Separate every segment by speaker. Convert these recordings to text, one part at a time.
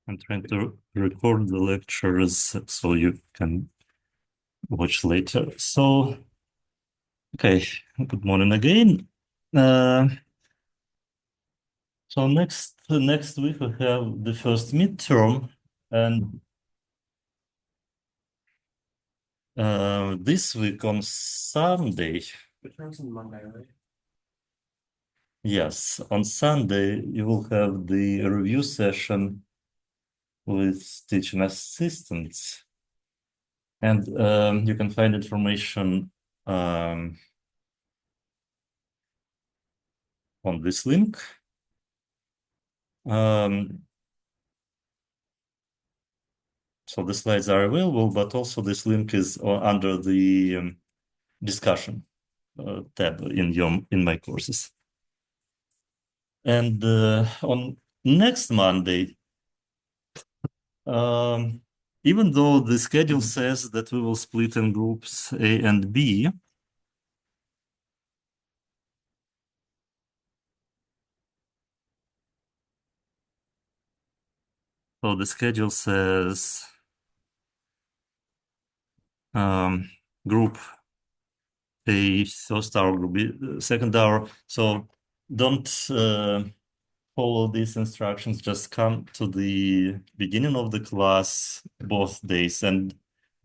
Speaker 1: I'm trying to record the lectures so you can watch later. So, okay, good morning again. Uh, so next week we have the first midterm, and this week on Sunday,
Speaker 2: Returns on Monday, right?
Speaker 1: yes, on Sunday you will have the review session with teaching assistants, and you can find information um, on this link. So the slides are available, but also this link is under the discussion tab in my courses. And on next Monday, um, even though the schedule says that we will split in groups A and B, so the schedule says group A first hour, group B second hour. So don't follow these instructions, just come to the beginning of the class both days, and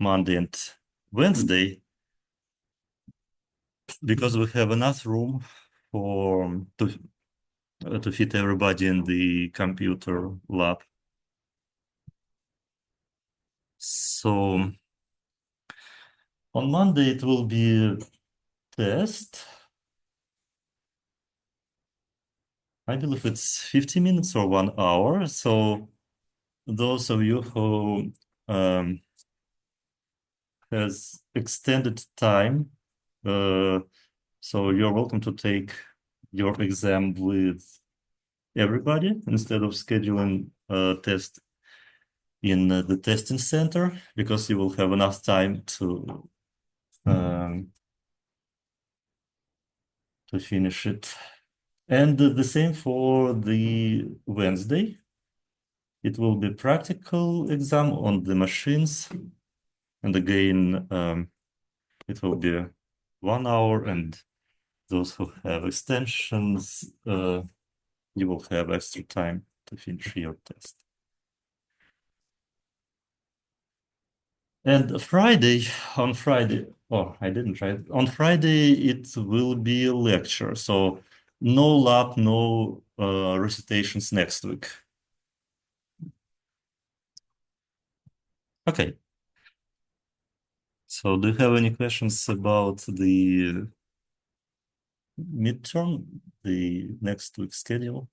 Speaker 1: Monday and Wednesday, because we have enough room for to fit everybody in the computer lab. So on Monday it will be a test. I believe it's 50 minutes or 1 hour. So those of you who has extended time, so you're welcome to take your exam with everybody instead of scheduling a test in the testing center, because you will have enough time um, to finish it. And the same for the Wednesday. It will be practical exam on the machines. And again, it will be 1 hour, and those who have extensions, you will have extra time to finish your test. And on Friday, oh, I didn't write. On Friday, it will be a lecture. So no lab, no recitations next week. Okay. So do you have any questions about the midterm, the next week's schedule?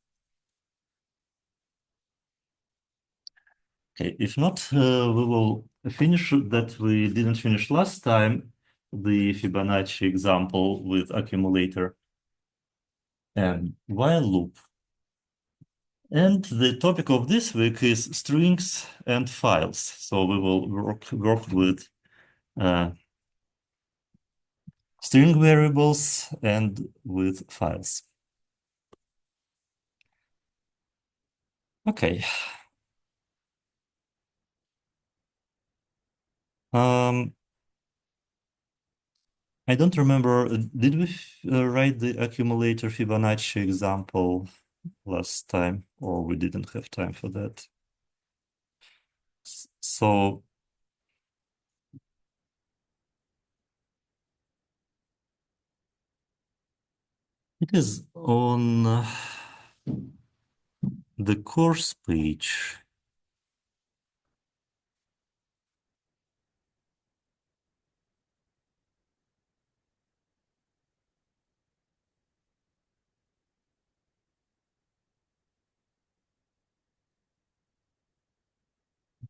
Speaker 1: Okay, if not, we will finish that we didn't finish last time, the Fibonacci example with accumulator and while loop. And the topic of this week is strings and files. So we will work with string variables and with files. Okay. I don't remember, did we write the accumulator Fibonacci example last time, or we didn't have time for that? So it is on the course page.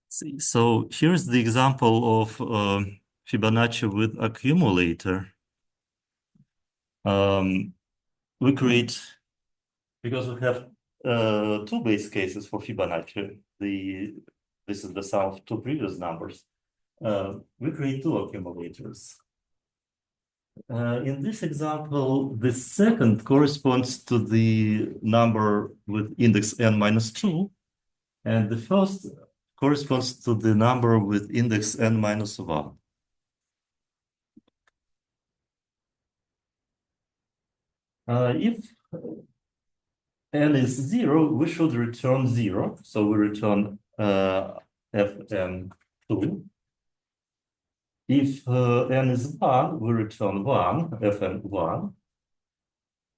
Speaker 1: See, so here's the example of Fibonacci with accumulator. We create, because we have two base cases for Fibonacci. This is the sum of two previous numbers. We create two accumulators. In this example, the second corresponds to the number with index n minus 2, And the first corresponds to the number with index n minus 1. If n is 0, we should return 0. So we return fn2. If n is 1, we return 1, fn1.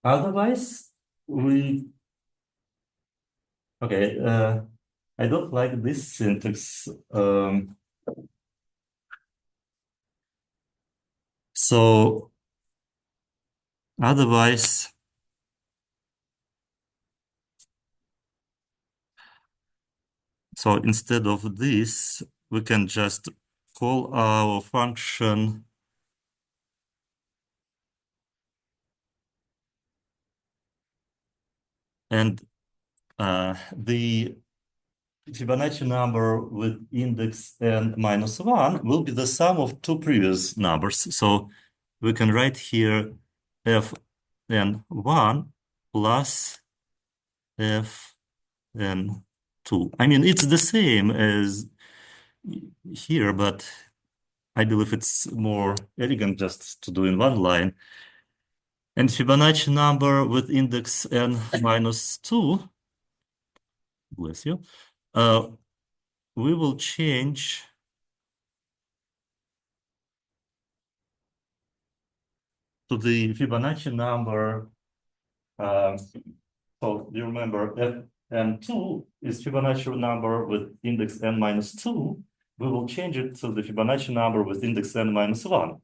Speaker 1: Otherwise, okay, I don't like this syntax. So otherwise, so instead of this, we can just call our function and the Fibonacci number with index n minus 1 will be the sum of two previous numbers. So we can write here fn1 plus fn2. I mean, it's the same as here, but I believe it's more elegant just to do in one line. And Fibonacci number with index n minus 2, bless you, we will change to the Fibonacci number. So you remember fn2 is Fibonacci number with index n minus 2. We will change it to the Fibonacci number with index n minus 1.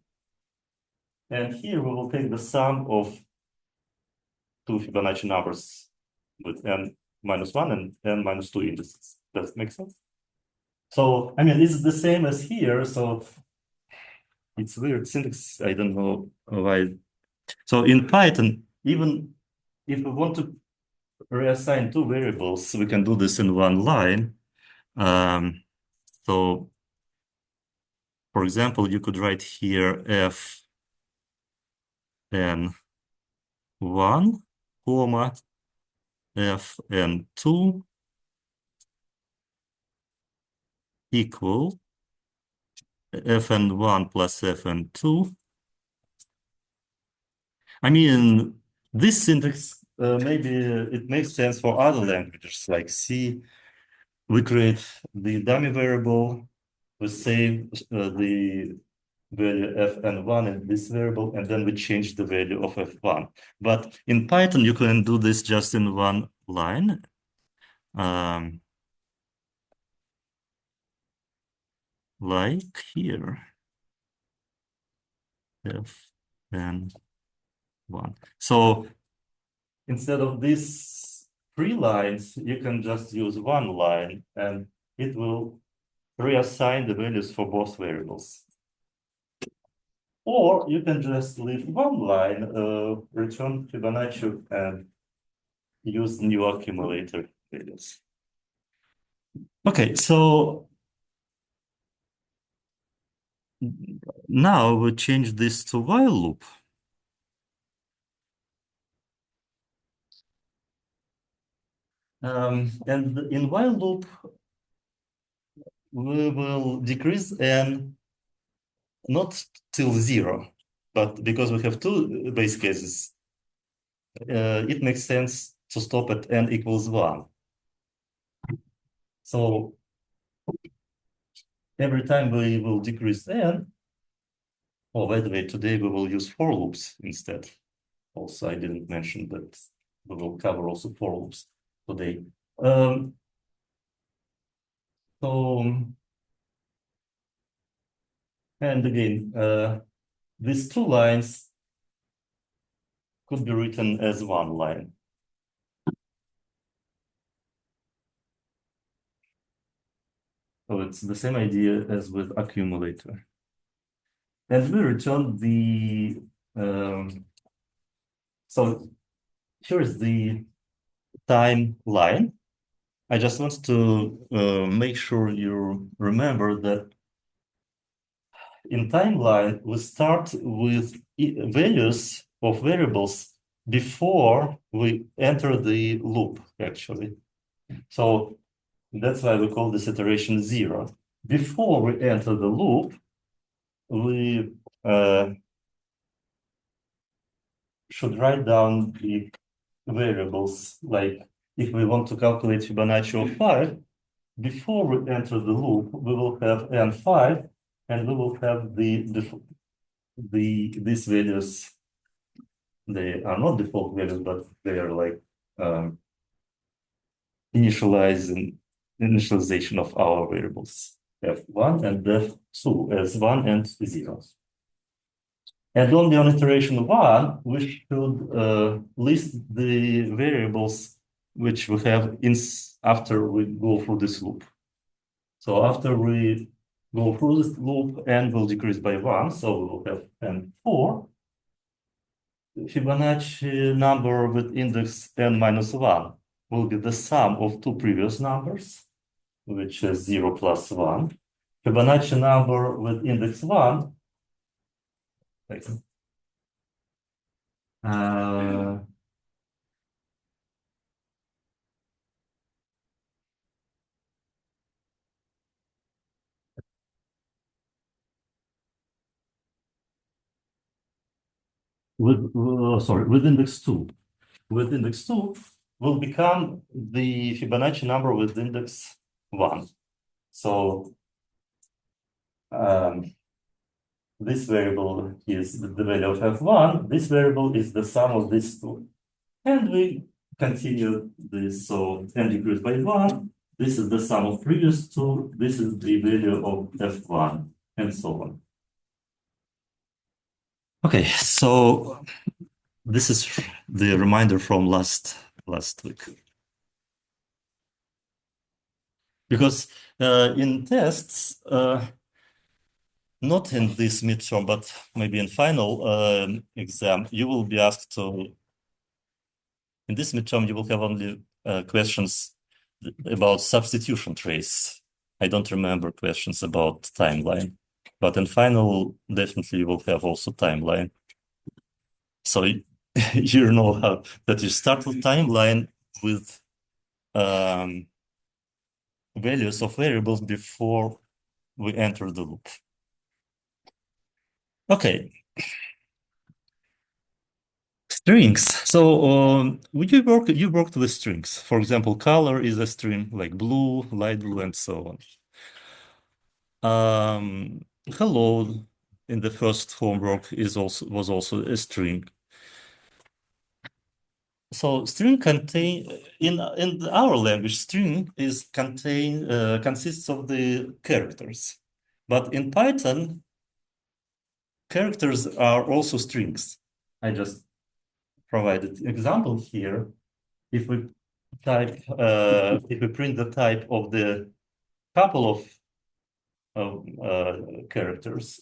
Speaker 1: And here we will take the sum of two Fibonacci numbers with n minus 1 and n minus 2 indices. Does that make sense? So, I mean, it's the same as here. So it's weird syntax. I don't know why. So in Python, even if we want to reassign two variables, we can do this in one line. So, for example, you could write here fn1, comma, fn2 equal fn1 plus fn2. I mean, this syntax, maybe it makes sense for other languages like C. We create the dummy variable, we save the value fn1 in this variable, and then we change the value of f1. But in Python, you can do this just in one line. Like here, fn1. So instead of these three lines, you can just use one line, and it will reassign the values for both variables. Or you can just leave one line, return Fibonacci, and use new accumulator values. Okay, so now we change this to while loop. And in while loop, we will decrease n not till 0, but because we have two base cases, it makes sense to stop at n equals 1. So every time we will decrease n, oh, by the way, today we will use for loops instead. Also, I didn't mention that we will cover also for loops today. So, and again, these two lines could be written as one line. So it's the same idea as with accumulator. And we return the, so here's the timeline. I just want to make sure you remember that in timeline, we start with values of variables before we enter the loop, actually. So That's why we call this iteration 0. Before we enter the loop, we should write down the variables. Like if we want to calculate Fibonacci of 5, before we enter the loop, we will have n5, and we will have these values. They are not default values, but they are like initialization of our variables f1 and f2 as 1 and 0. And only on iteration 1, we should list the variables which we have after we go through this loop. So after we go through this loop, n will decrease by 1, so we will have n4. Fibonacci number with index n minus 1 will be the sum of two previous numbers, which is 0 plus 1. Fibonacci number with index 1 with index 2. With index 2 will become the Fibonacci number with index 1. So this variable is the value of f1. This variable is the sum of these two. And we continue this. So n decreased by 1. This is the sum of previous two. This is the value of f1, and so on. Okay, so this is the reminder from last week. Because in tests, not in this midterm, but maybe in final exam, you will be asked to, in this midterm, you will have only questions about substitution trace. I don't remember questions about timeline, but in final, definitely you will have also timeline. So you know how that you start with timeline with values of variables before we enter the loop. Okay. Strings. So you worked with strings. For example, color is a string, like blue, light blue, and so on. Hello in the first homework was also a string. So string in our language, string consists of the characters, but in Python, characters are also strings. I just provided example here. If we print the type of the couple of characters,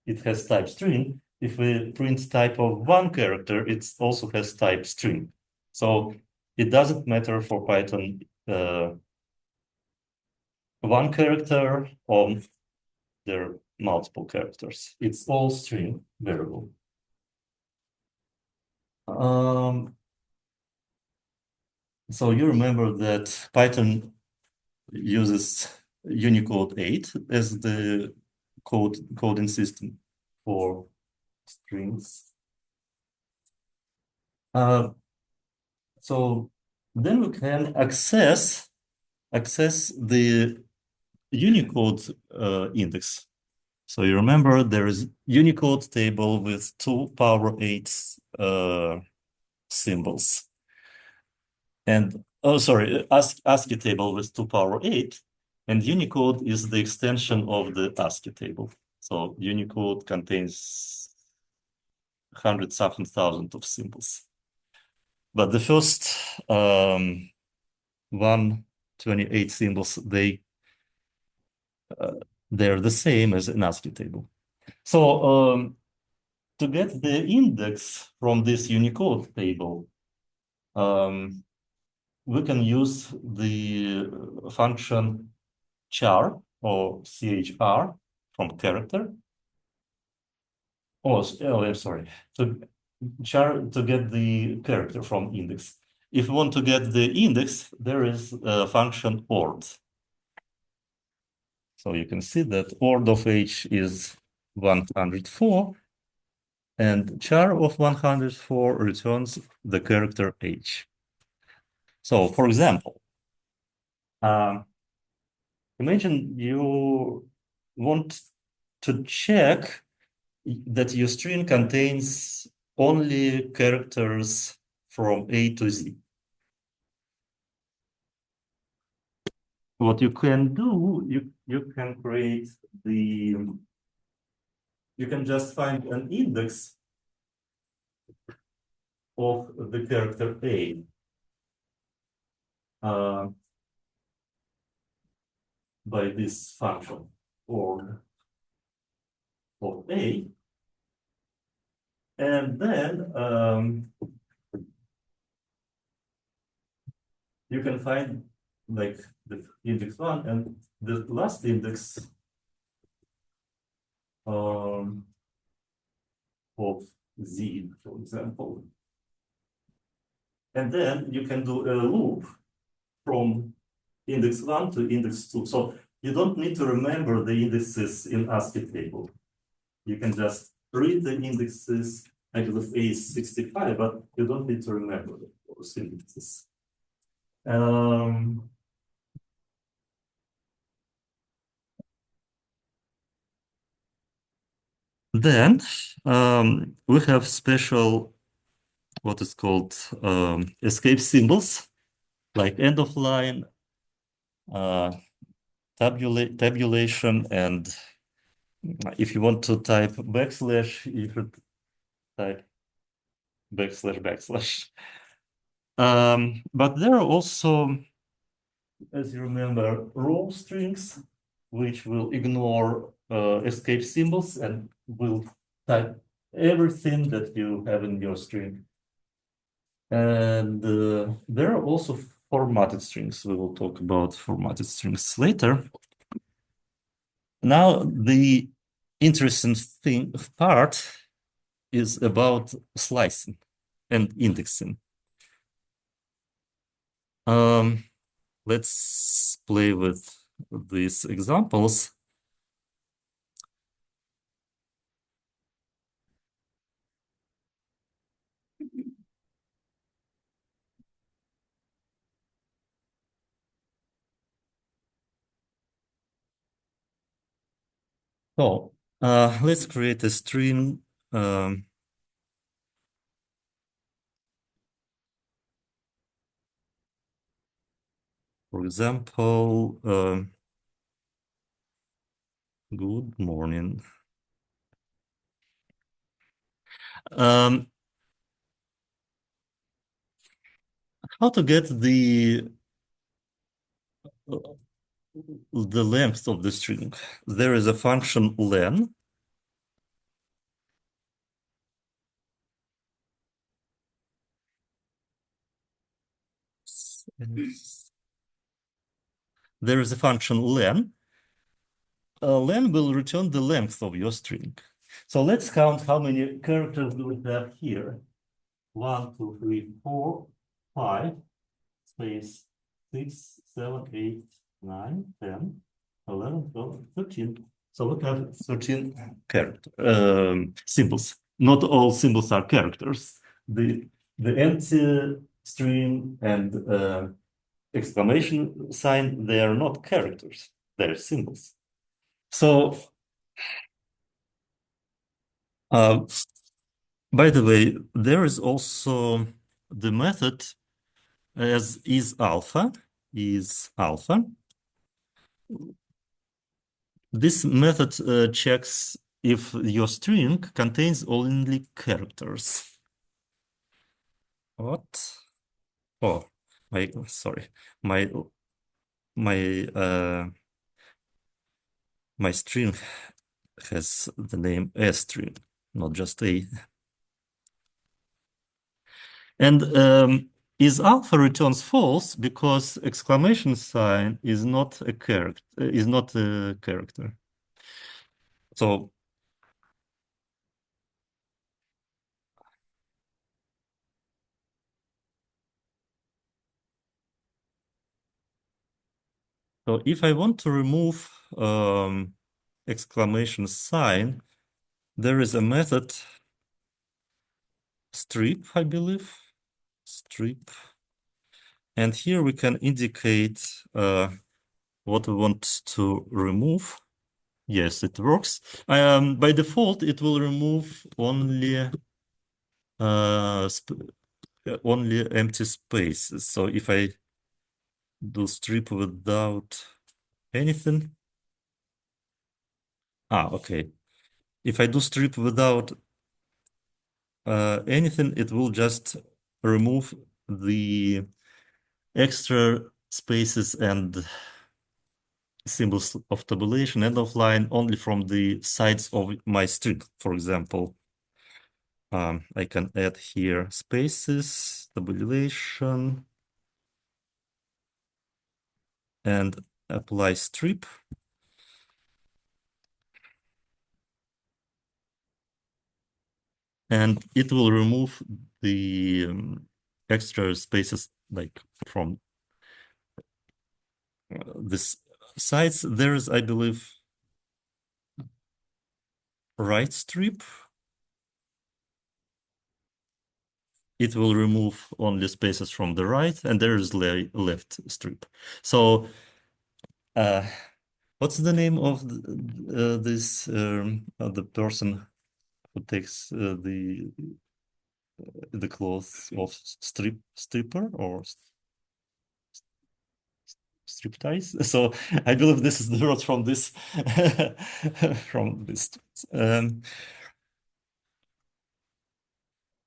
Speaker 1: it has type string. If we print type of one character, it also has type string. So it doesn't matter for Python one character or there are multiple characters. It's all string variable. So you remember that Python uses Unicode 8 as the coding system for strings. So then we can access the Unicode index. So you remember there is Unicode table with 2 power 8 symbols. And ASCII table with 2 power 8. And Unicode is the extension of the ASCII table. So Unicode contains 100-something thousand of symbols. But the first 128 symbols, they're the same as an ASCII table. So to get the index from this Unicode table, we can use the function char or chr from character. I'm sorry. Char to get the character from index. If we want to get the index, there is a function ord. So you can see that ord of h is 104, and char of 104 returns the character h. So, for example, um, imagine you want to check that your string contains only characters from A to Z. What you can do, you can create you can just find an index of the character A uh, by this function or of A, and then you can find like the index one and the last index um, of Z, for example. And then you can do a loop from index one to index two. So you don't need to remember the indexes in ASCII table. You can just read the indexes. I believe A is 65, but you don't need to remember those indexes. Then we have special, what is called escape symbols, like end of line, uh, tabulation, and if you want to type backslash, you should type backslash backslash. But there are also, as you remember, row strings, which will ignore escape symbols and will type everything that you have in your string. And there are also formatted strings. We will talk about formatted strings later. Now, the interesting part is about slicing and indexing. Let's play with these examples. So let's create a string. For example, good morning. How to get the length of the string? There is a function len. There is a function len. Len will return the length of your string. So let's count how many characters do we have here. 1, 2, 3, 4, 5, space 6, 7, 8, 9, 10, 11, 12, 13. So we have 13 character symbols. Not all symbols are characters. The empty string and exclamation sign, they are not characters. They're symbols. So, uh, by the way, there is also the method as is alpha. This method checks if your string contains only characters. What? Oh, sorry. My my uh my string has the name a string, not just a. And is alpha returns false because exclamation sign is not a character. So So if I want to remove exclamation sign, there is a method strip, I believe, strip. And here we can indicate what we want to remove. Yes, it works. By default, it will remove only empty spaces. So if I do strip without anything, okay. If I do strip without anything, it will just remove the extra spaces and symbols of tabulation end of line only from the sides of my string. For example, I can add here spaces, tabulation, and apply strip. And it will remove the extra spaces like from this sides. There is, I believe, right strip. It will remove only spaces from the right, and there is left strip. So what's the name of this the person who takes the clothes of stripper or striptease? So I believe this is the word from this from this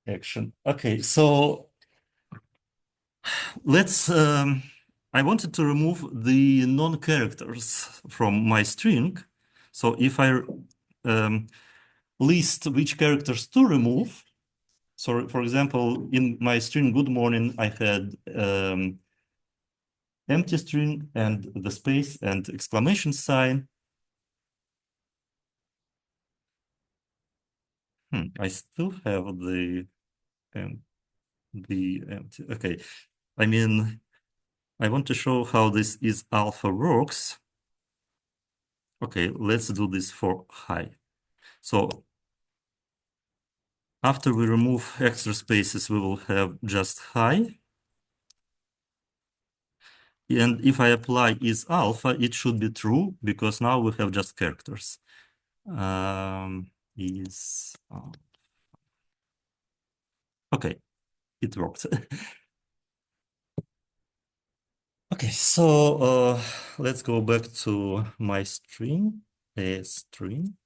Speaker 1: action. Okay, so let's I wanted to remove the non-characters from my string. So if I list which characters to remove, so for example, in my string good morning, I had empty string and the space and exclamation sign. I still have the empty. Okay, I mean, I want to show how this is alpha works. Okay, let's do this for high. So after we remove extra spaces, we will have just high. And if I apply is alpha, it should be true because now we have just characters. Is okay, it worked. Okay, so let's go back to my string, a string.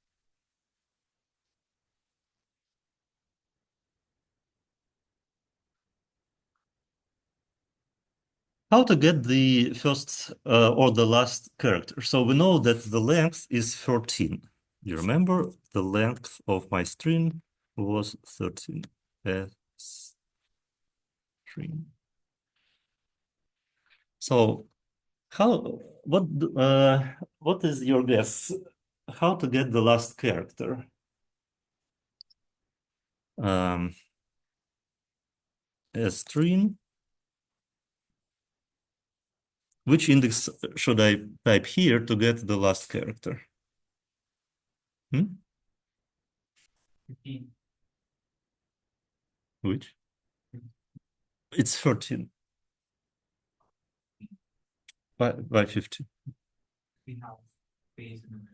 Speaker 1: How to get the first or the last character? So we know that the length is 13. You remember the length of my string was 13. String. So what is your guess? How to get the last character? A string. Which index should I type here to get the last character? Hmm?
Speaker 2: 15.
Speaker 1: Which? It's 13 by 50.
Speaker 2: We have space in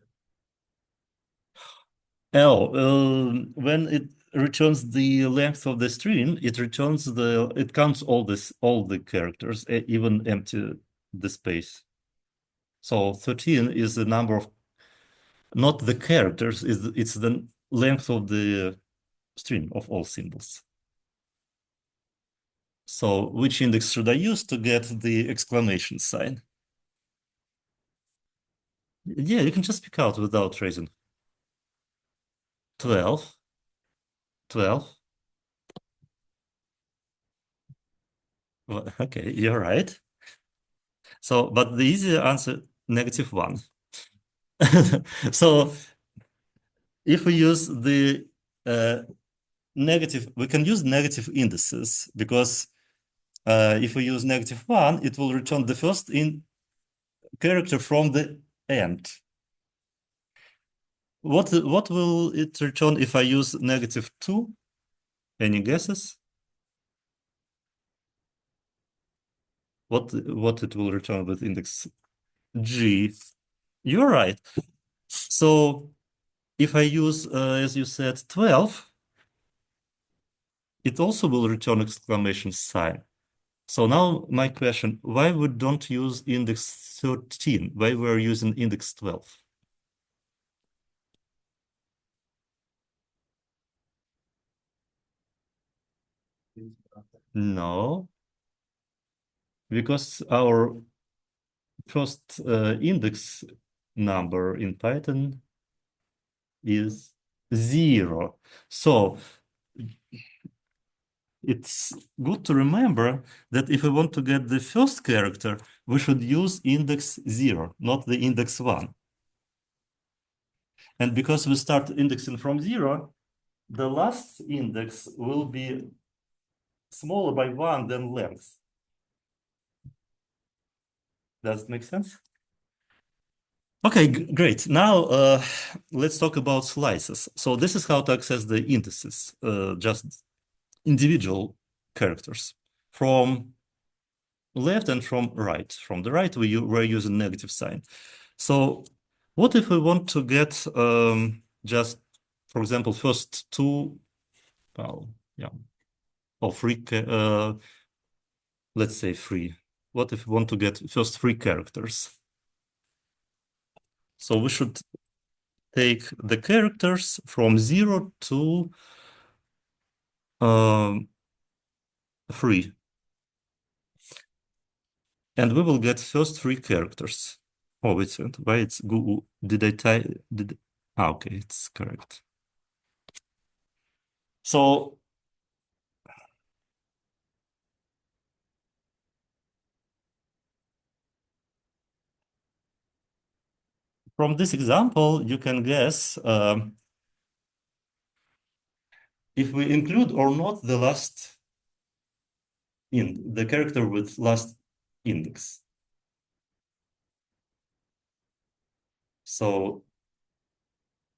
Speaker 2: the middle.
Speaker 1: When it returns the length of the string, it counts all the characters, even empty the space. So 13 is the number of, not the characters, it's the length of the string of all symbols. So which index should I use to get the exclamation sign? Yeah, you can just pick out without raising. 12. 12. Well, okay, you're right. So, but the easy answer, -1. So if we use the we can use negative indices because if we use -1, it will return the first in character from the end. What will it return if I use -2? Any guesses? What it will return with index G? You're right. So if I use, as you said, 12, it also will return exclamation sign. So now my question, why we don't use index 13? Why we're using index 12? No, because our first index number in Python is 0. So it's good to remember that if we want to get the first character, we should use index 0, not the index 1. And because we start indexing from 0, the last index will be smaller by 1 than length. Does it make sense? Okay, great. Now let's talk about slices. So this is how to access the indices, just individual characters from left and from right. From the right, we're using negative sign. So what if we want to get just, for example, first two, well, yeah, or three, let's say three. What if we want to get first three characters? So we should take the characters from 0 to 3. And we will get first three characters. Oh, wait a minute. Why it's Google? Did I type? Okay, it's correct. So from this example, you can guess if we include or not the last the character with last index. So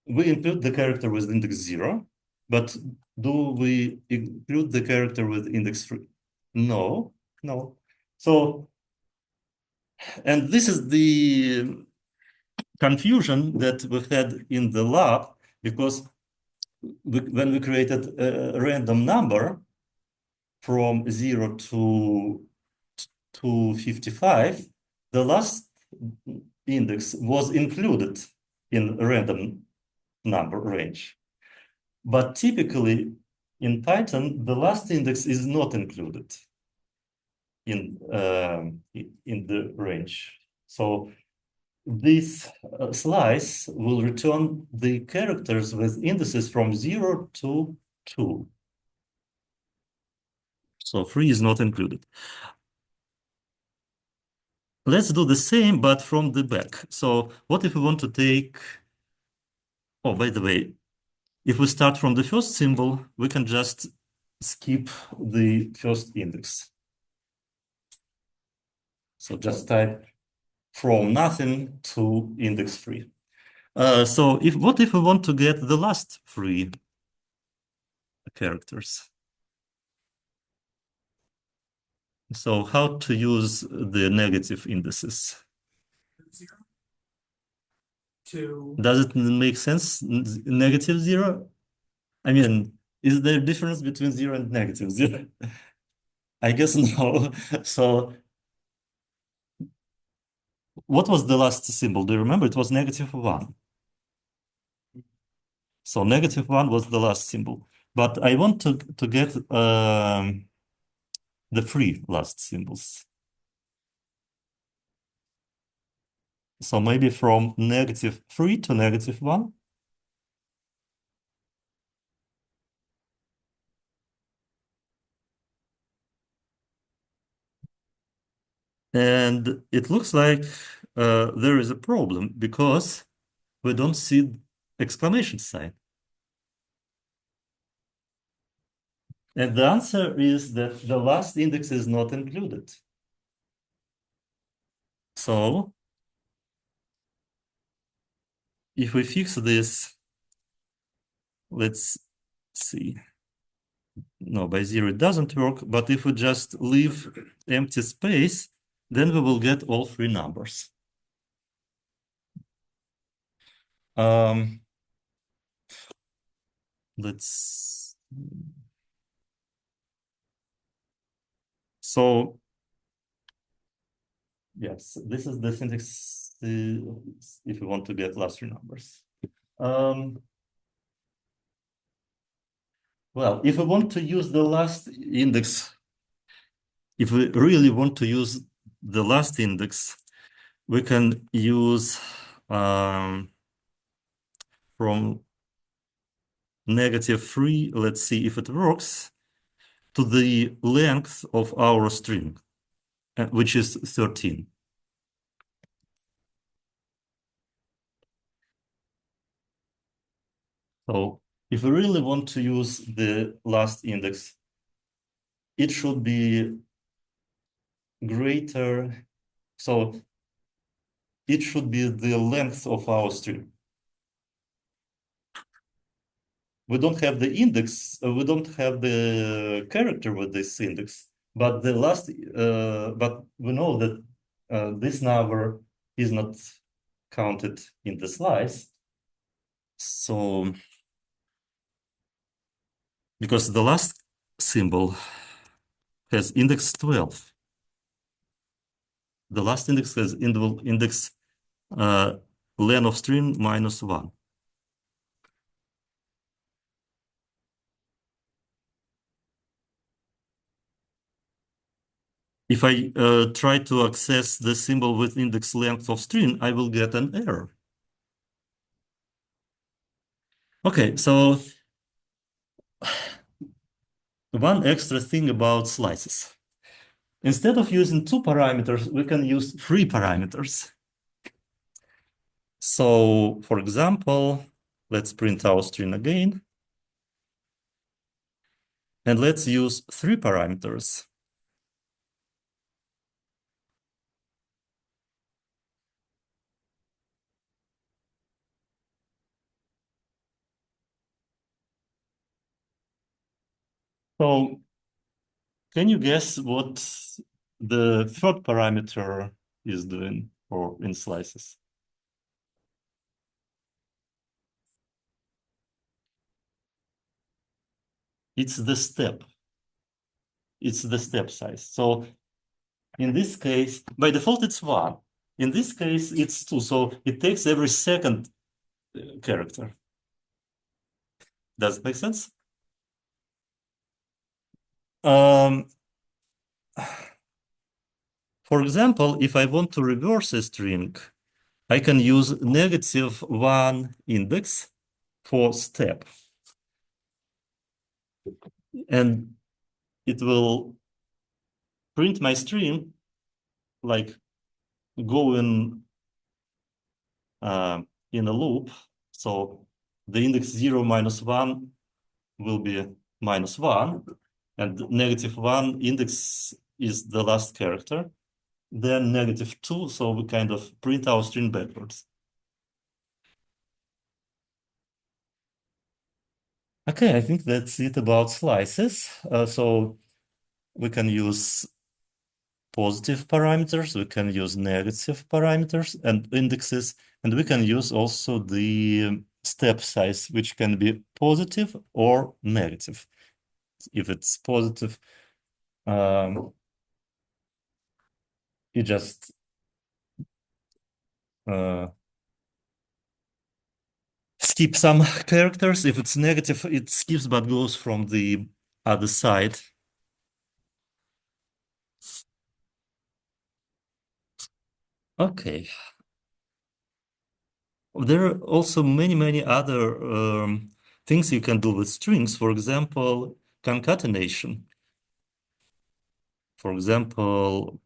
Speaker 1: we include the character with index 0, but do we include the character with index 3? No, no. So, and this is the confusion that we had in the lab, because when we created a random number from 0 to 55, the last index was included in random number range. But typically in Python, the last index is not included in the range. So this slice will return the characters with indices from 0 to 2. So 3 is not included. Let's do the same, but from the back. So what if we want to take... Oh, by the way, if we start from the first symbol, we can just skip the first index. So just type from nothing to index 3. So what if we want to get the last 3 characters? So how to use the negative indices?
Speaker 2: 0 to
Speaker 1: Does it make sense? Negative 0? I mean, is there a difference between 0 and negative 0? I guess no. So what was the last symbol? Do you remember? It was -1. So -1 was the last symbol. But I want to get the 3 last symbols. So maybe from -3 to -1. And it looks like there is a problem because we don't see exclamation sign. And the answer is that the last index is not included. So if we fix this, let's see. No, by 0 it doesn't work, but if we just leave empty space, then we will get all three numbers. Let's so yes, this is the syntax if we want to get last three numbers. Well, if we want to use the last index, if we really want to use the last index, we can use from -3, let's see if it works, to the length of our string, which is 13. So if we really want to use the last index, it should be greater. So it should be the length of our string. We don't have the index, we don't have the character with this index, but the last, but we know that this number is not counted in the slice. So, because the last symbol has index 12. The last index has index len of string -1. If I try to access the symbol with index length of string, I will get an error. Okay, so one extra thing about slices. Instead of using 2 parameters, we can use 3 parameters. So, for example, let's print our string again. And let's use 3 parameters. So, can you guess what the third parameter is doing for in slices? It's the step. It's the step size. So in this case, by default, it's 1. In this case, it's 2. So it takes every second character. Does it make sense? Um, for example, if I want to reverse a string, I can use -1 index for step. And it will print my string like going in a loop. So the index 0 -1 will be -1, and -1 index is the last character. Then -2, so we kind of print our string backwards. Okay, I think that's it about slices. So we can use positive parameters, we can use negative parameters and indexes, and we can use also the step size, which can be positive or negative. If it's positive, you just skip some characters. If it's negative, it skips but goes from the other side. Okay. There are also many other things you can do with strings. For example, concatenation. For example,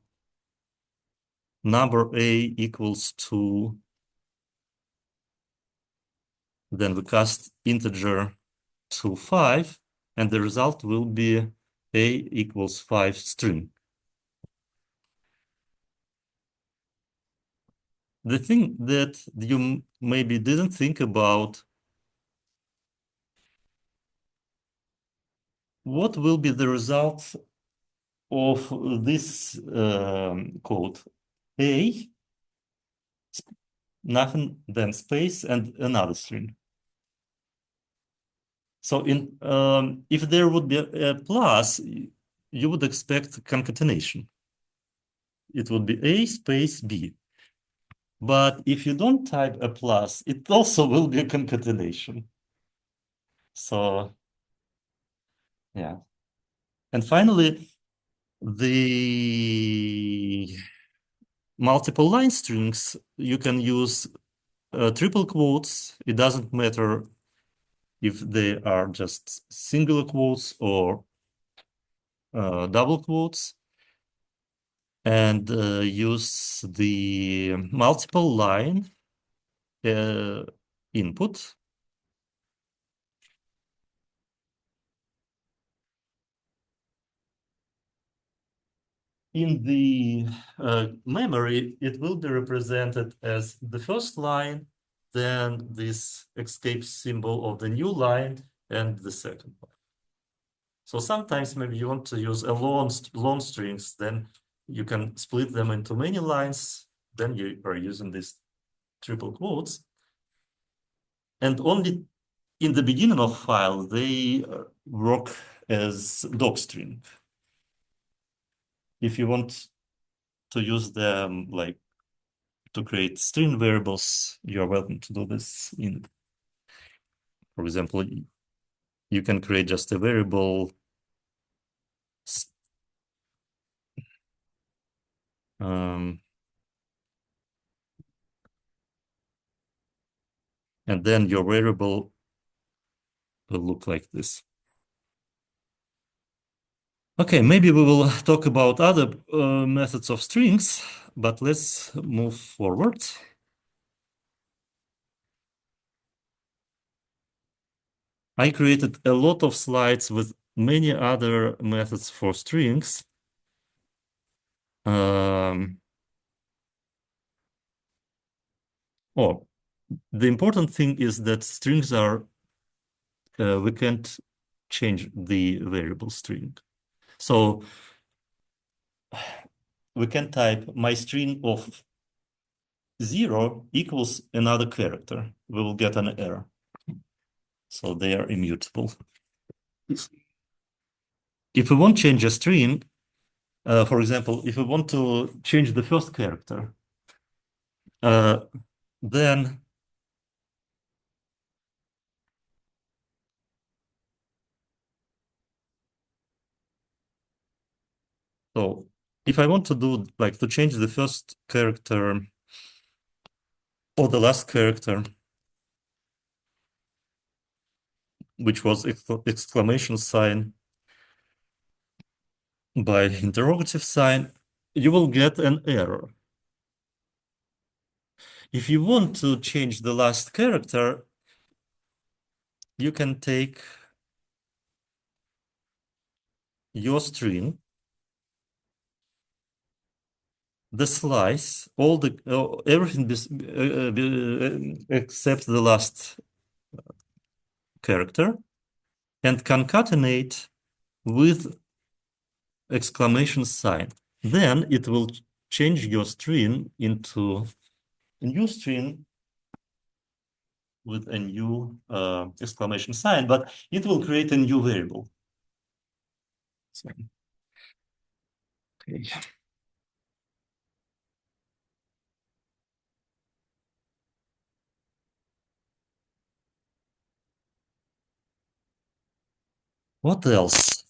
Speaker 1: number a equals 2. Then we cast integer to 5, and the result will be a equals 5 string. the thing that you maybe didn't think about, what will be the result of this code? A, nothing, then space, and another string. So if there would be a plus, you would expect concatenation. It would be A space B. But if you don't type a plus, it also will be a concatenation. So yeah. And finally, the multiple line strings, you can use triple quotes. It doesn't matter if they are just single quotes or double quotes, and use the multiple line input. In the memory, it will be represented as the first line, then this escape symbol of the new line, and the second one. So sometimes maybe you want to use a long strings, then you can split them into many lines, then you are using these triple quotes. And only in the beginning of file, they work as docstring. If you want to use them like to create string variables, you're welcome to do this in, for example, you can create just a variable and then your variable will look like this. Okay, maybe we will talk about other methods of strings, but let's move forward. I created a lot of slides with many other methods for strings. The important thing is that strings are, we can't change the variable string. So we can type my string of 0 equals another character. We will get an error. So they are immutable. If we want to change a string, for example, if we want to change the first character, then so if I want to do like to change the first character or the last character, which was exclamation sign by interrogative sign, you will get an error. If you want to change the last character, you can take your string, the slice, all the everything except the last character, and concatenate with exclamation sign. Then it will change your string into a new string with a new exclamation sign, but it will create a new variable. So, okay. What else?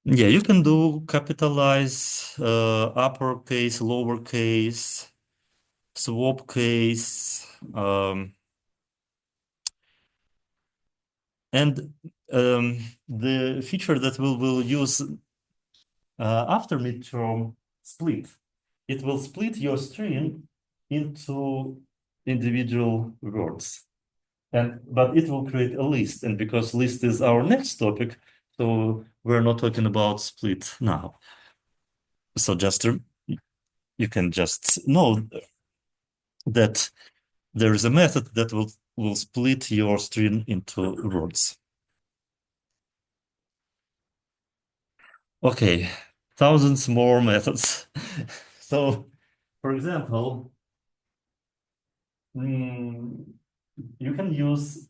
Speaker 1: Yeah, you can do capitalize, uppercase, lowercase, swap case, and the feature that we will use after midterm split. It will split your string into individual words. But it will create a list, and because list is our next topic, so we're not talking about split now. So just you can just know that there is a method that will split your string into words. Okay, thousands more methods. So, for example, you can use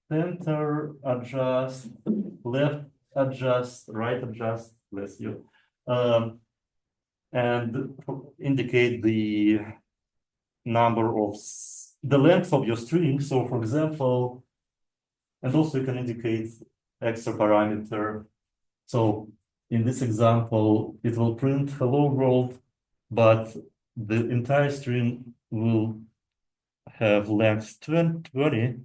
Speaker 1: center adjust, left adjust, right adjust, bless you, and indicate the number of the length of your string. So, for example, and also you can indicate extra parameter. So in this example, it will print hello world, but the entire string will have length 20,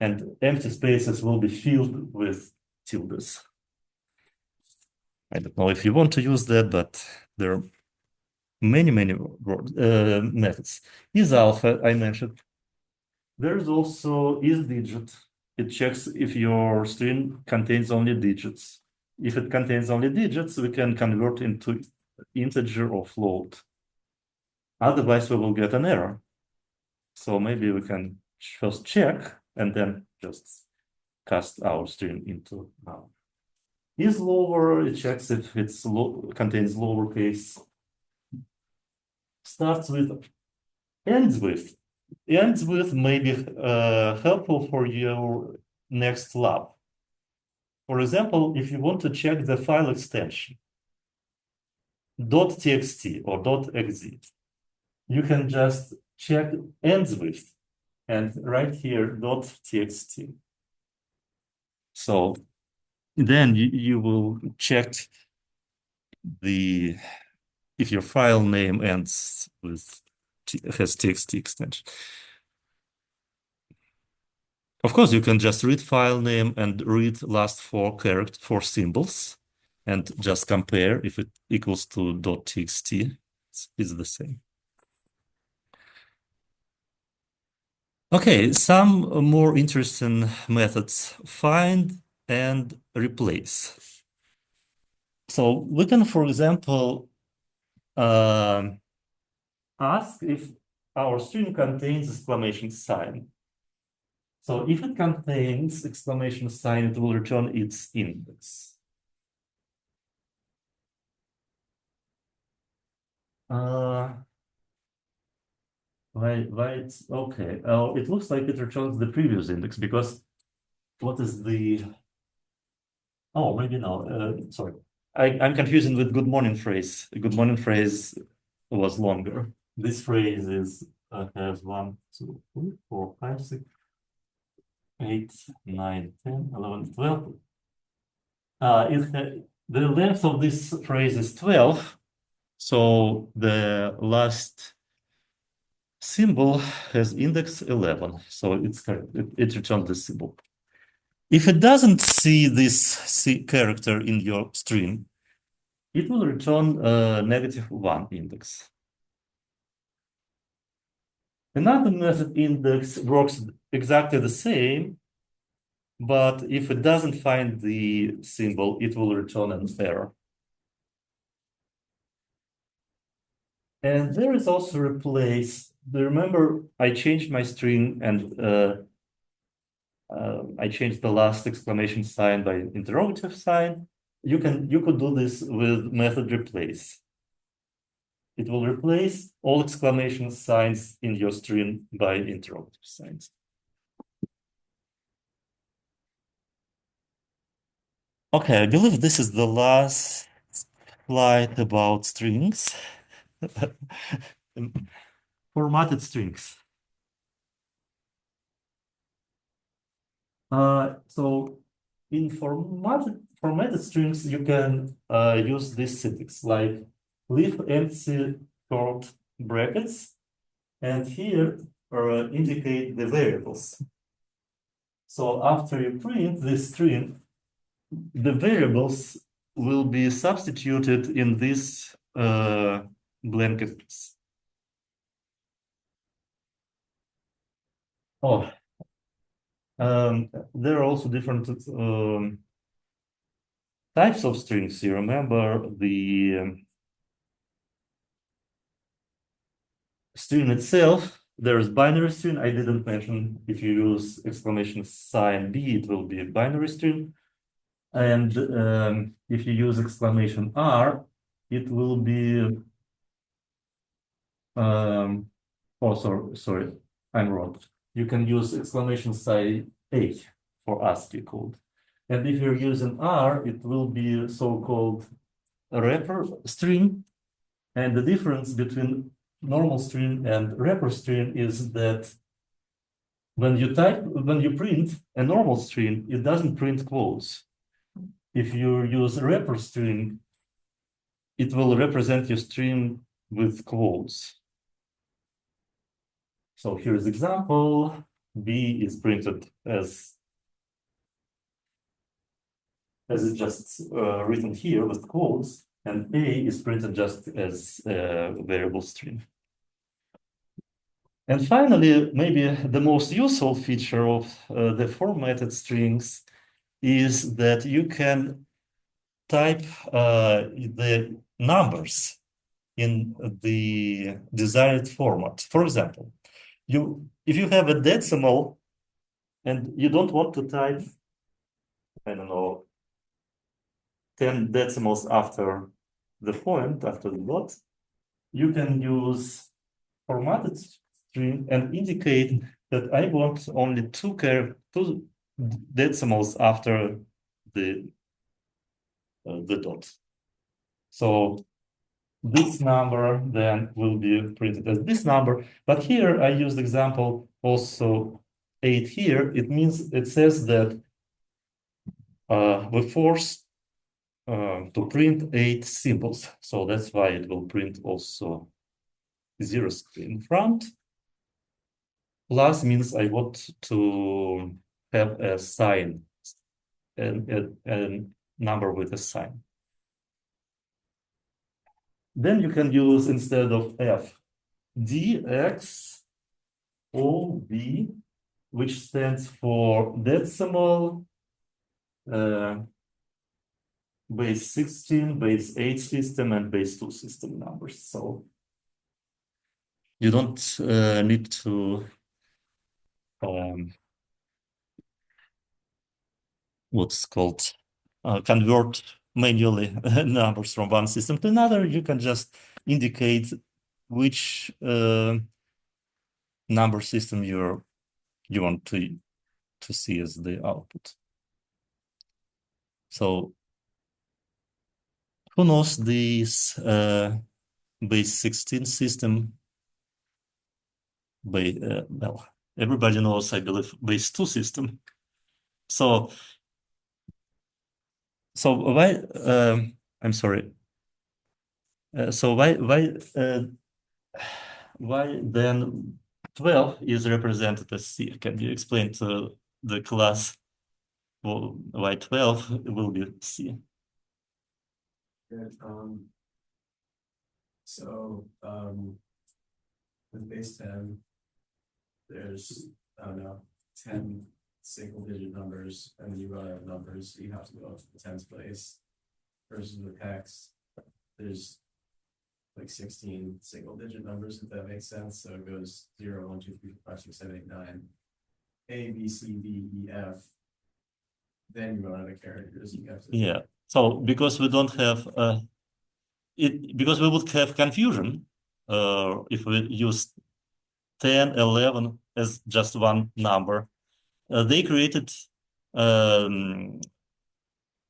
Speaker 1: and empty spaces will be filled with tildes. I don't know if you want to use that, but there are many methods. Is alpha, I mentioned. There's also is digit. It checks if your string contains only digits. If it contains only digits, we can convert into integer or float. Otherwise, we will get an error. So maybe we can first check and then just cast our string into now. Is lower, it checks if it contains lowercase. Starts with, ends with. Ends with may be helpful for your next lab. For example, if you want to check the file extension .txt or .exe, you can just check ends with and right here .txt. So then you will check the if your file name ends with has txt extension. Of course, you can just read file name and read last four symbols and just compare if it equals to .txt. It's the same. Okay, some more interesting methods. Find and replace. So we can, for example, ask if our string contains exclamation sign. So if it contains exclamation sign, it will return its index. Why it's okay. Oh, it looks like it returns the previous index because what is the oh maybe no sorry. I'm confusing with good morning phrase. The good morning phrase was longer. This phrase is has 1, 2, 3, 4, 5, 6, 8, 9, 10, 11, 12. The length of this phrase is 12. So the last symbol has index 11. So it's correct. It returns this symbol. If it doesn't see this character in your string, it will return a -1 index. Another method index works exactly the same, but if it doesn't find the symbol, it will return an error. And there is also replace. Remember, I changed my string and I changed the last exclamation sign by interrogative sign. You could do this with method replace. It will replace all exclamation signs in your string by interrogative signs. Okay, I believe this is the last slide about strings. Formatted strings. So in formatted strings, you can use this syntax like leave empty short brackets, and here indicate the variables. So after you print this string, the variables will be substituted in this blankets. Oh, there are also different types of strings. You remember the string itself, there's binary string. I didn't mention if you use exclamation sign B, it will be a binary string. And if you use exclamation R, it will be, sorry, I'm wrong. You can use exclamation sign A for ASCII code. And if you're using R, it will be so-called wrapper string. And the difference between normal string and wrapper string is that when you print a normal string, it doesn't print quotes. If you use a wrapper string, it will represent your string with quotes. So here's example. B is printed as it's just written here with quotes, and A is printed just as a variable string. And finally, maybe the most useful feature of the formatted strings is that you can type the numbers in the desired format. For example, if you have a decimal and you don't want to type, I don't know, 10 decimals after the point, after the dot, you can use formatted string and indicate that I want only two decimals after the dot. So this number then will be printed as this number. But here I used example also 8 here. It says that we force to print 8 symbols. So that's why it will print also zeros in front. Plus means I want to have a sign, a number with a sign. Then you can use instead of F, DX OB, which stands for decimal, base 16, base 8 system, and base 2 system numbers. So you don't need to what's called convert manually numbers from one system to another. You can just indicate which number system you want to see as the output. So who knows this base 16 system? Well, everybody knows, I believe, base 2 system. So why I'm sorry. So why then 12 is represented as C? Can you explain to the class why 12 will be C?
Speaker 3: Good. With base 10, there's, I don't know, 10 single digit numbers, and then you run out of numbers, so you have to go to the 10th place. Versus with hex, there's like 16 single digit numbers, if that makes sense. So it goes 0, 1, 2, 3, 4, 5, 6, 7, 8, 9, A, B, C, D, E, F. Then you run out of characters. You have to.
Speaker 1: Yeah. So because we don't have because we would have confusion if we use 10, 11 as just one number. They created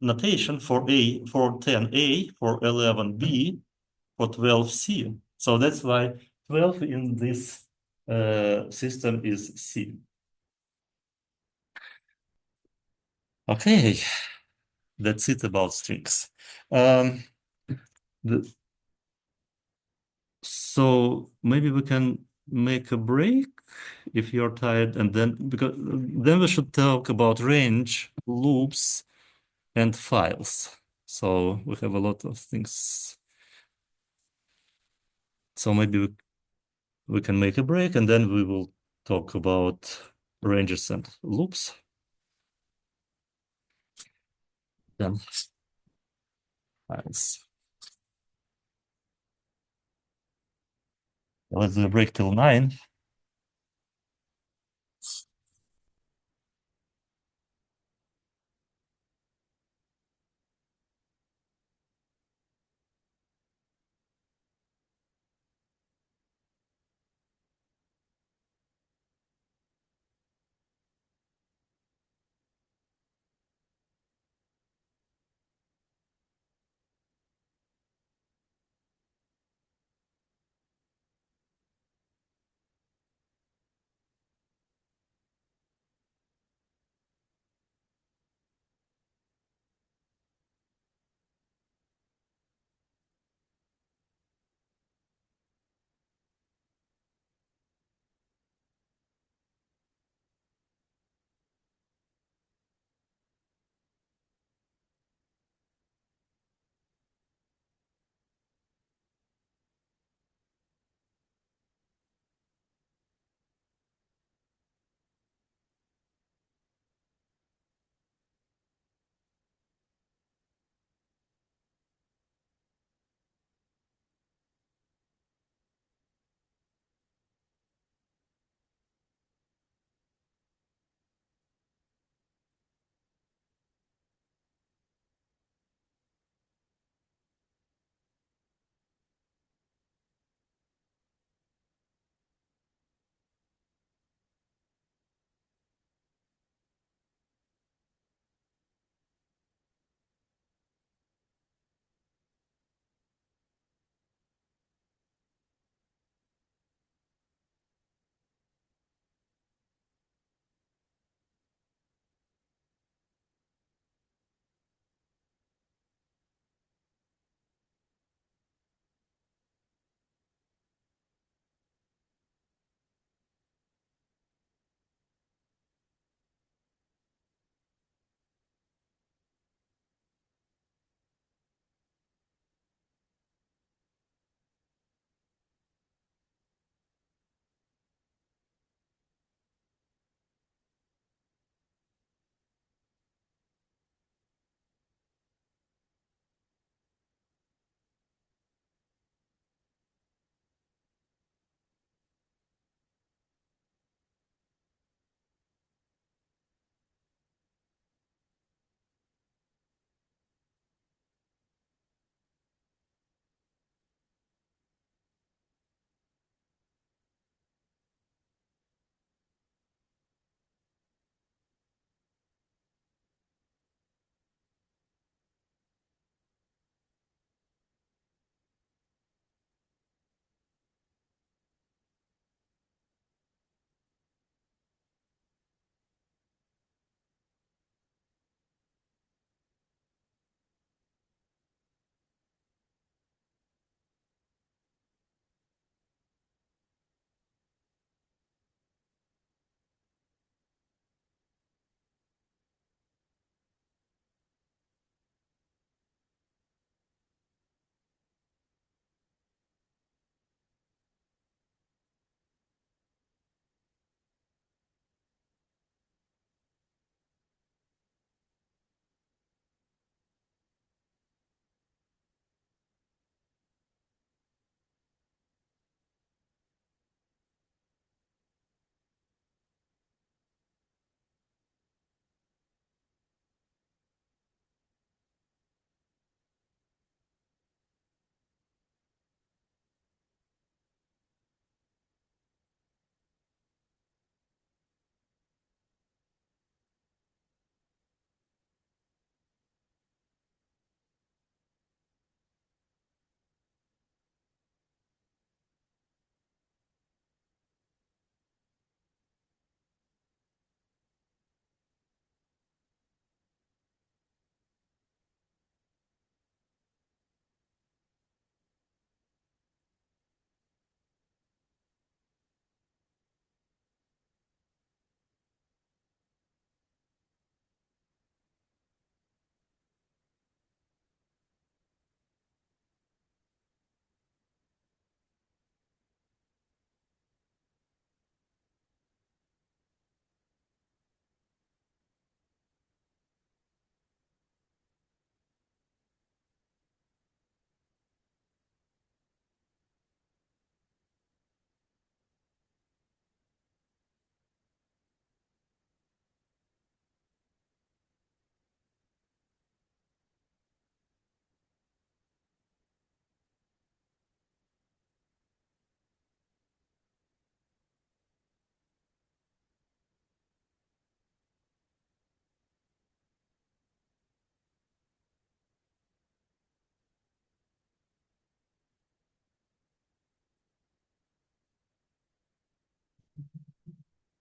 Speaker 1: notation for 10A, for 11B, for 12C. So that's why 12 in this system is C. Okay, that's it about strings. So maybe we can make a break if you're tired, and then we should talk about range, loops, and files. So we have a lot of things. So maybe we can make a break, and then we will talk about ranges and loops. Then files. Let's do a break till 9.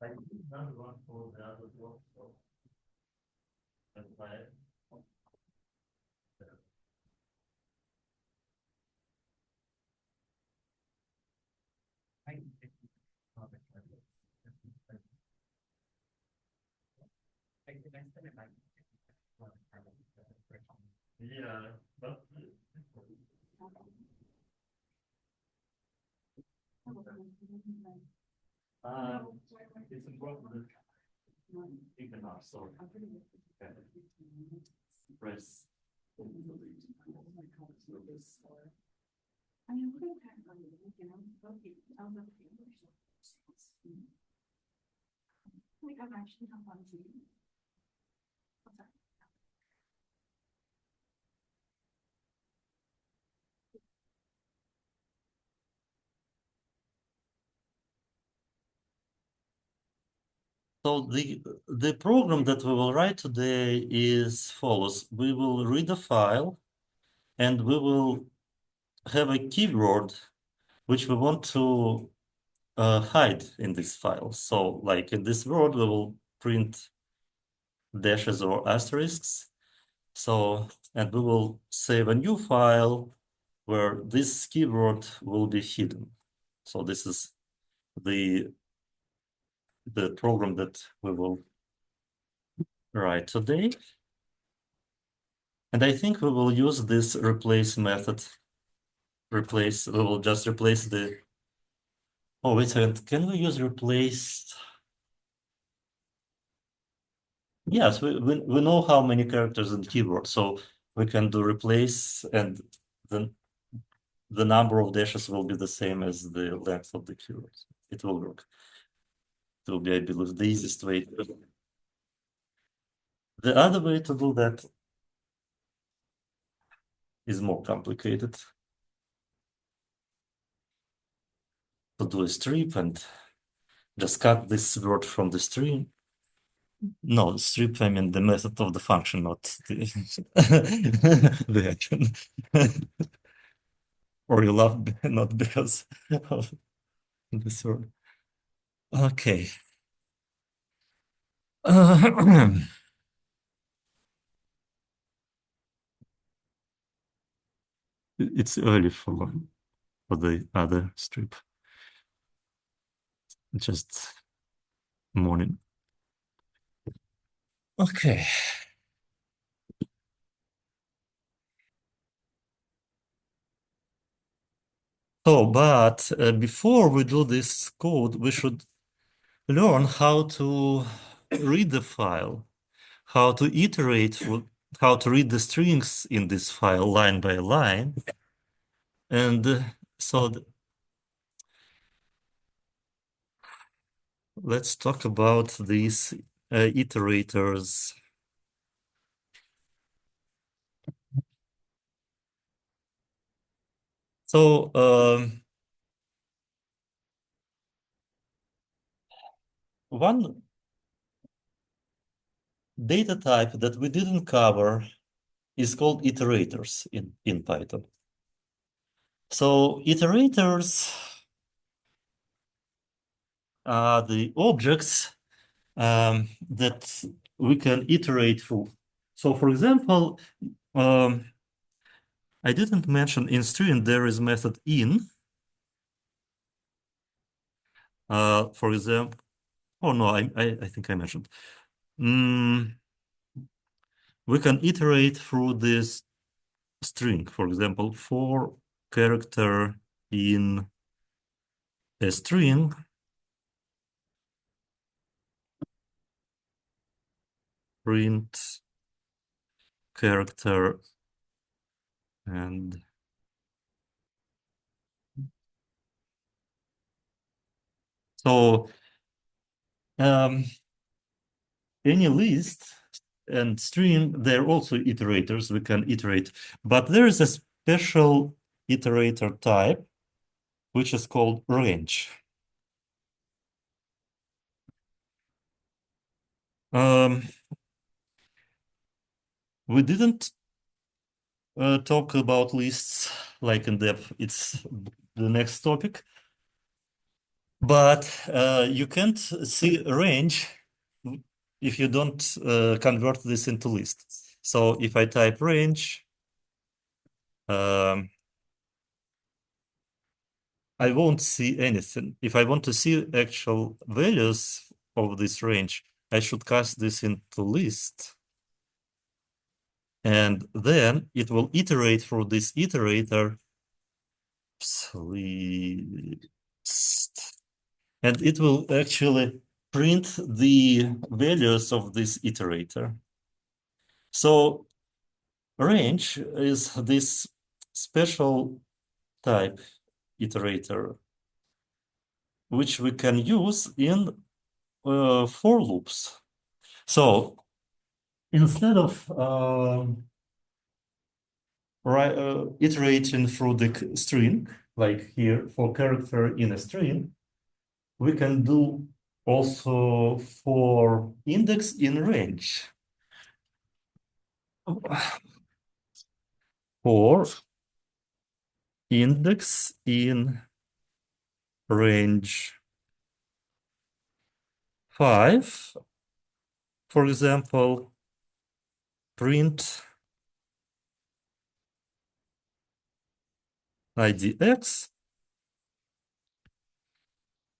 Speaker 1: I did not run for the other block, so that's why. Yeah, but it's important that you can also press. So the program that we will write today is follows. We will read a file and we will have a keyword which we want to hide in this file. So like in this word, we will print dashes or asterisks. So, and we will save a new file where this keyword will be hidden. So this is the program that we will write today. And I think we will use this replace method. We will just replace the, oh, wait a second, can we use replace? Yes, we know how many characters in keyboard, so we can do replace and then the number of dashes will be the same as the length of the keyword. It will work. It will be, I believe, the easiest way. The other way to do that is more complicated. To do a strip and just cut this word from the string. No, strip, I mean the method of the function, not the, the action. Or you laugh not because of this word. Okay. It's early for the other strip. Just morning. Okay. So, but before we do this code, we should learn how to read the file, how to iterate, how to read the strings in this file line by line. And so let's talk about these iterators. So one data type that we didn't cover is called iterators in Python. So iterators are the objects that we can iterate through. So for example, I didn't mention in string there is method in. For example, oh no, I think I mentioned. We can iterate through this string. For example, for character in a string, print character and so any list and string, they're also iterators. We can iterate, but there is a special iterator type, which is called range. We didn't talk about lists like in depth. It's the next topic. But you can't see range if you don't convert this into list. So if I type range, I won't see anything. If I want to see actual values of this range, I should cast this into list. And then it will iterate through this iterator. And it will actually print the values of this iterator. So range is this special type iterator, which we can use in for loops. So instead of iterating through the string, like here for character in a string, we can do also for index in range. For index in range 5, for example, print idx,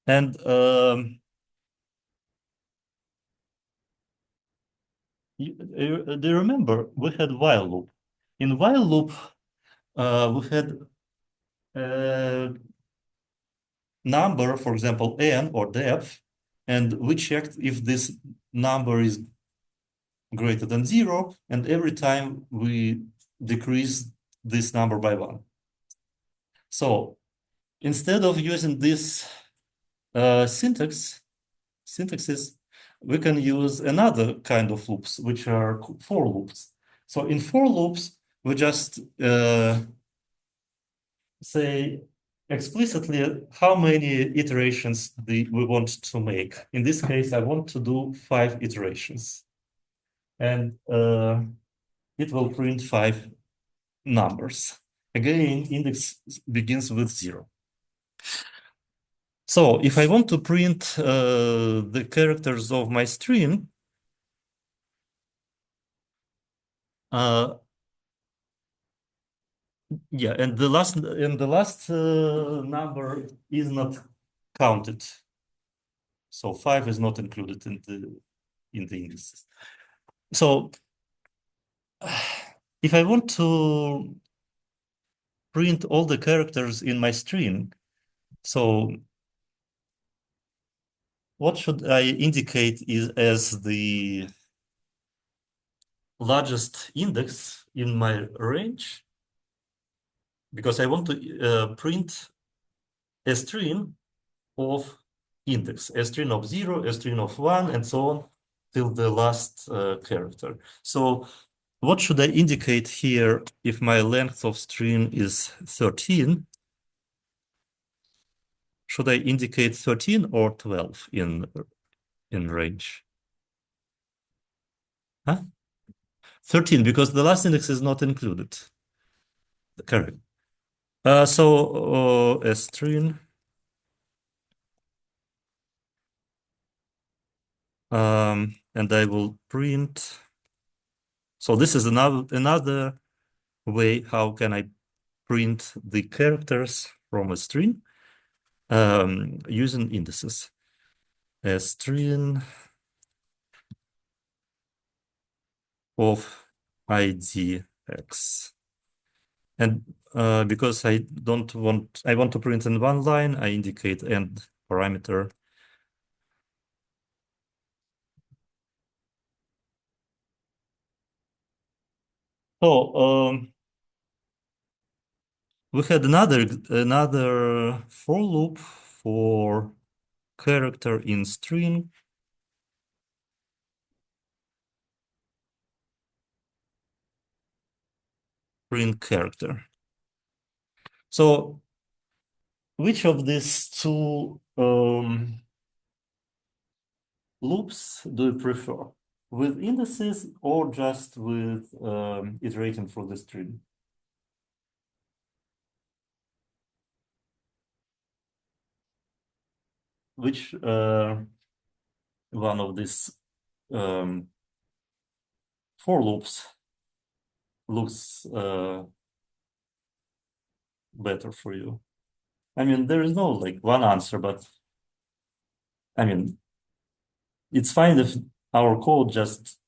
Speaker 1: and do you remember we had while loop? In while loop, we had a number, for example, n or depth, and we checked if this number is greater than 0, and every time we decrease this number by 1. So instead of using this syntaxes, we can use another kind of loops, which are for loops. So in for loops, we just say explicitly how many iterations we want to make. In this case, I want to do 5 iterations. And it will print 5 numbers. Again, index begins with 0. So if I want to print the characters of my string, yeah, and the last number is not counted. So 5 is not included in the indices. So if I want to print all the characters in my string, so what should I indicate is as the largest index in my range? Because I want to print a string of index, a string of 0, a string of 1, and so on till the last character. So what should I indicate here if my length of string is 13? Should I indicate 13 or 12 in range? Huh? 13, because the last index is not included. Correct. So a string and I will print. So this is another way how can I print the characters from a string using indices. A string of idx. And because I want to print in one line, I indicate end parameter. So we had another for loop for character in string. Print character. So which of these two loops do you prefer? With indices or just with iterating through the string? which one of these for loops looks better for you? I mean, there is no like one answer, but I mean, it's fine if our code just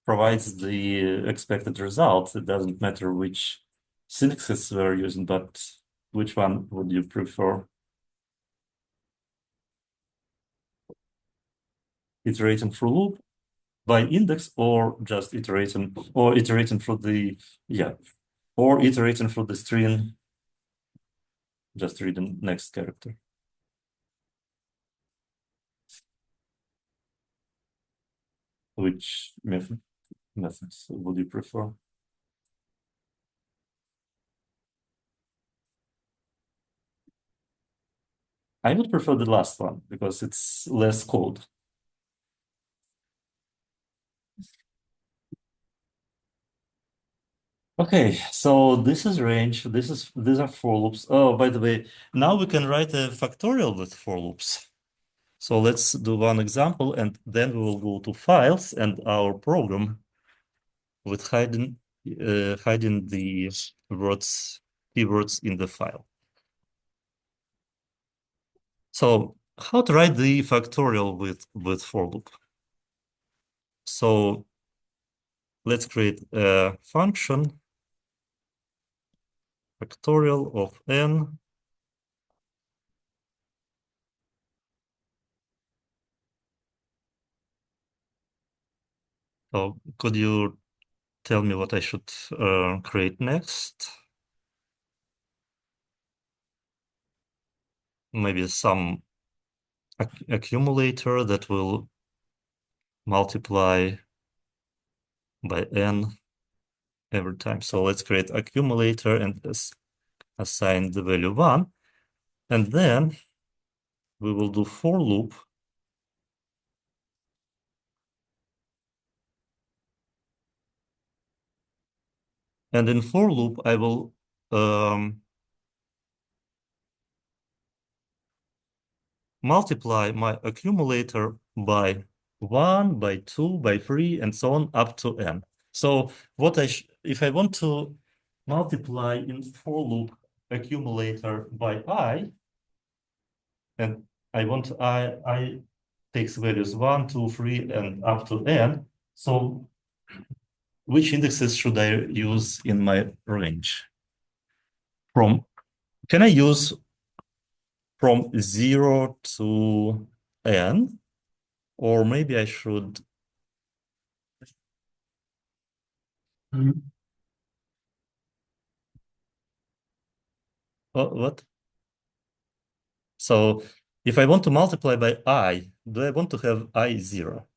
Speaker 1: provides the expected result. It doesn't matter which syntaxes we're using, but which one would you prefer? Iterating through loop by index, or just iterating through the or iterating through the string, just reading next character. Which methods would you prefer? I would prefer the last one because it's less code. Okay, so this is range. These are for loops. Oh, by the way, now we can write a factorial with for loops. So let's do one example, and then we will go to files and our program with hiding the keywords in the file. So how to write the factorial with for loop? So let's create a function factorial of n. So could you tell me what I should create next? Maybe some accumulator that will multiply by n every time. So let's create accumulator and assign the value 1. And then we will do for loop. And in for loop, I will multiply my accumulator by 1, by 2, by 3, and so on up to n. So what if I want to multiply in for loop accumulator by I, and I want I takes values 1, 2, 3, and up to n. So which indexes should I use in my range? Can I use from 0 to n? Or maybe I should. What? So if I want to multiply by I, do I want to have I 0?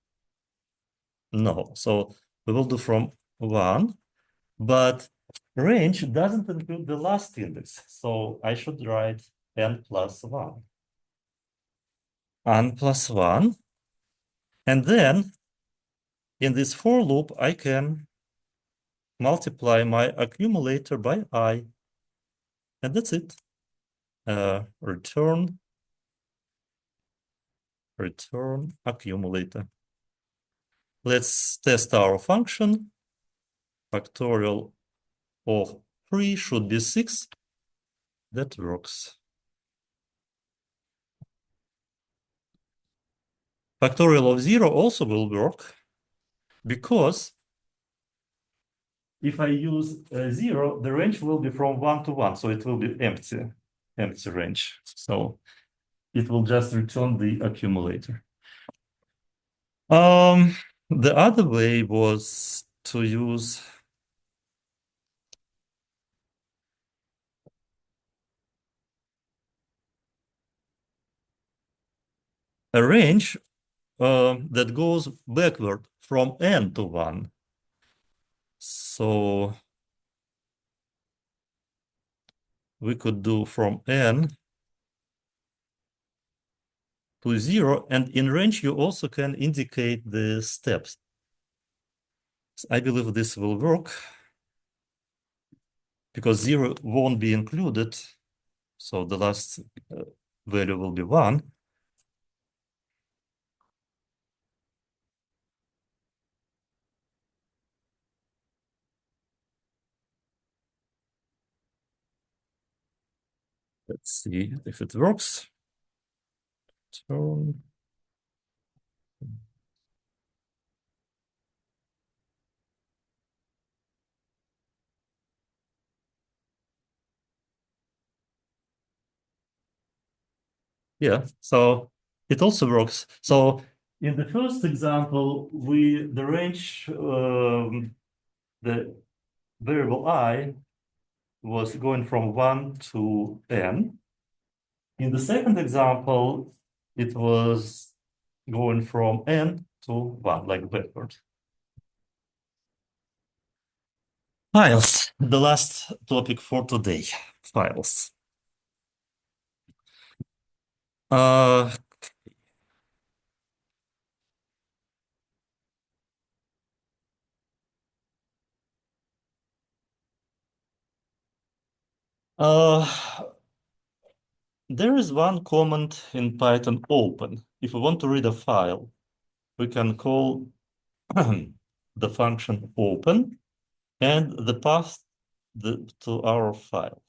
Speaker 1: No. So we will do from 1, but range doesn't include the last index. So I should write n plus 1. N plus 1. And then in this for loop, I can multiply my accumulator by I. And that's it. Return accumulator. Let's test our function. Factorial of 3 should be 6. That works. Factorial of 0 also will work because if I use 0, the range will be from 1 to 1, so it will be empty range. So it will just return the accumulator. The other way was to use a range that goes backward from n to 1. So we could do from n to 0, and in range you also can indicate the steps. I believe this will work because 0 won't be included, so the last value will be 1. Let's see if it works. So, yeah, so it also works. So in the first example, the range, the variable I was going from 1 to n. In the second example, it was going from n to 1, like backward. Files, the last topic for today, files. Uh, there is one command in Python open. If we want to read a file, we can call the function open and the path to our file.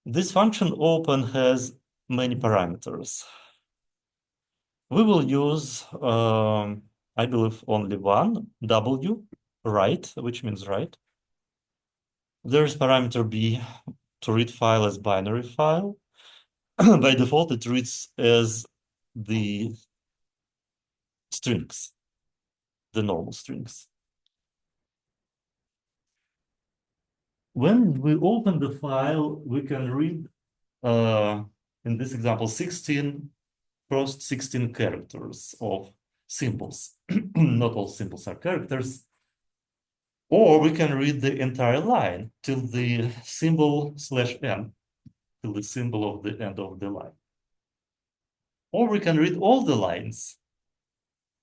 Speaker 1: This function open has many parameters. We will use, I believe, only one, W, write, which means write. There's parameter B to read file as binary file. By default, it reads as the strings, the normal strings. When we open the file, we can read, in this example, first 16 characters of symbols. Not all symbols are characters. Or we can read the entire line till the symbol /n, till the symbol of the end of the line. Or we can read all the lines.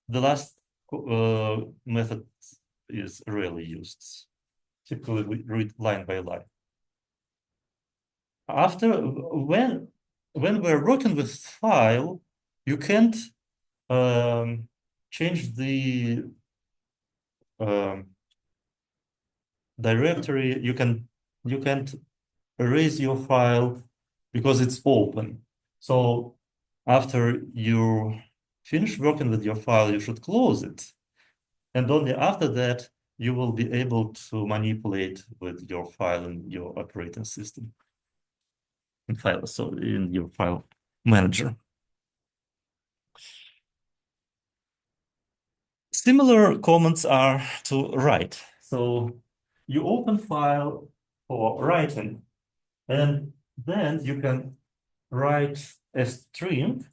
Speaker 1: The last method is rarely used. Typically, we read line by line. When we're working with file, you can't change the directory. You can't erase your file because it's open. So after you finish working with your file, you should close it. And only after that, you will be able to manipulate with your file in your operating system. In your file manager. Similar comments are to write. So you open file for writing, and then you can write a string,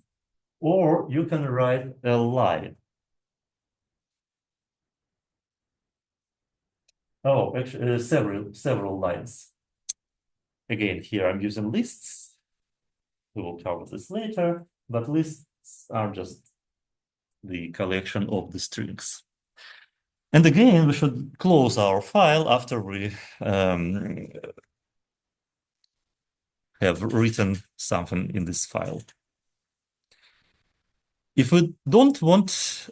Speaker 1: or you can write a line. Oh, actually, several lines. Again, here I'm using lists. We will cover this later, but lists are just the collection of the strings. And again, we should close our file after we have written something in this file. If we don't want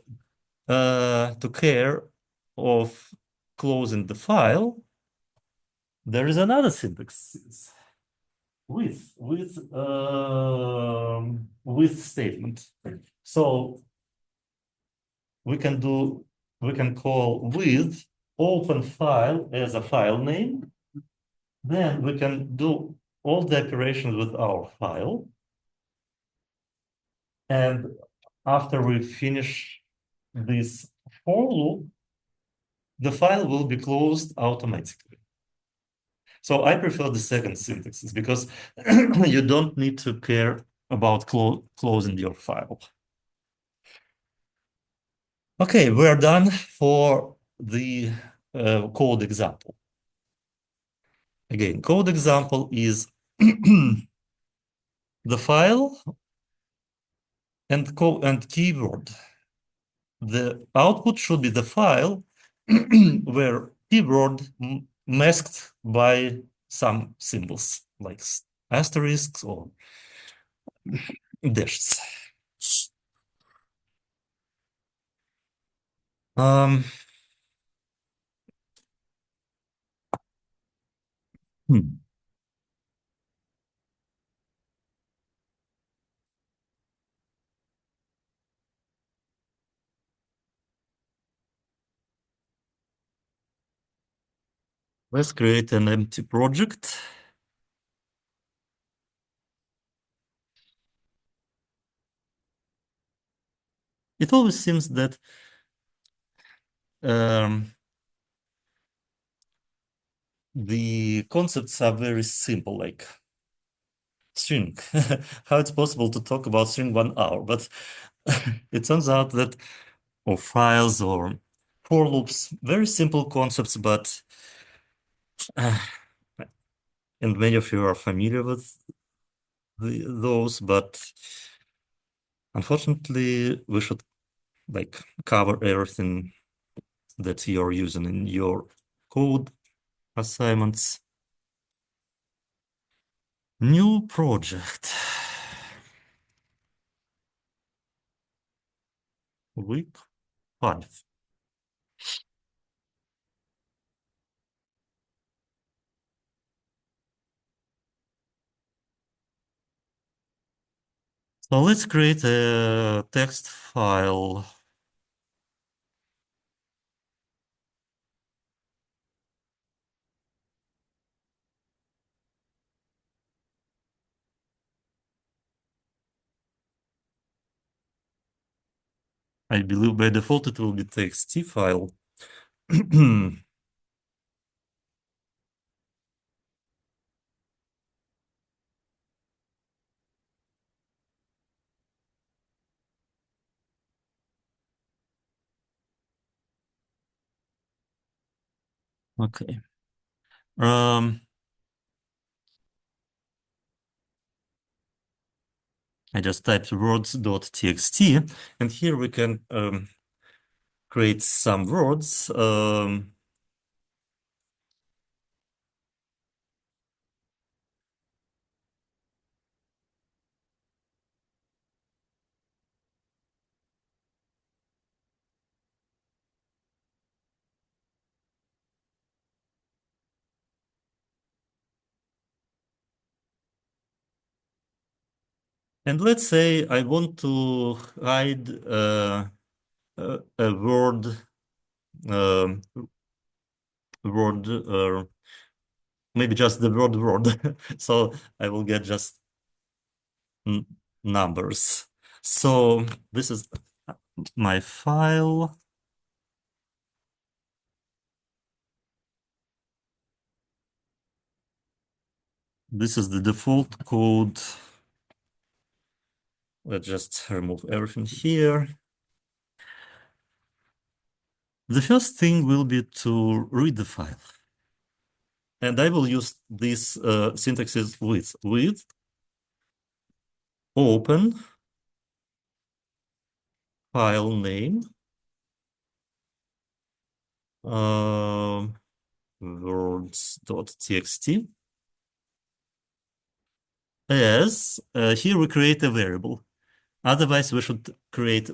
Speaker 1: to care of closing the file, there is another syntax with statement. So we can call with open file as a file name. Then we can do all the operations with our file. And after we finish this for loop, the file will be closed automatically. So I prefer the second syntax because you don't need to care about closing your file. Okay, we're done for the code example. Again, code example is the file and keyword. The output should be the file where keyword masked by some symbols like asterisks or dashes. Um, hmm. Let's create an empty project. It always seems that the concepts are very simple, like string. How it's possible to talk about string 1 hour, but it turns out that, or files or for loops, very simple concepts, but and many of you are familiar with those, but unfortunately, we should like cover everything that you're using in your code assignments. New project. Week 5. So let's create a text file. I believe by default it will be txt file. Okay. I just typed words.txt, and here we can create some words. And let's say I want to hide a word, um, maybe just the word. So I will get just numbers. So this is my file. This is the default code. Let's just remove everything here. The first thing will be to read the file. And I will use this syntaxes with open file name words.txt as here we create a variable. Otherwise, we should create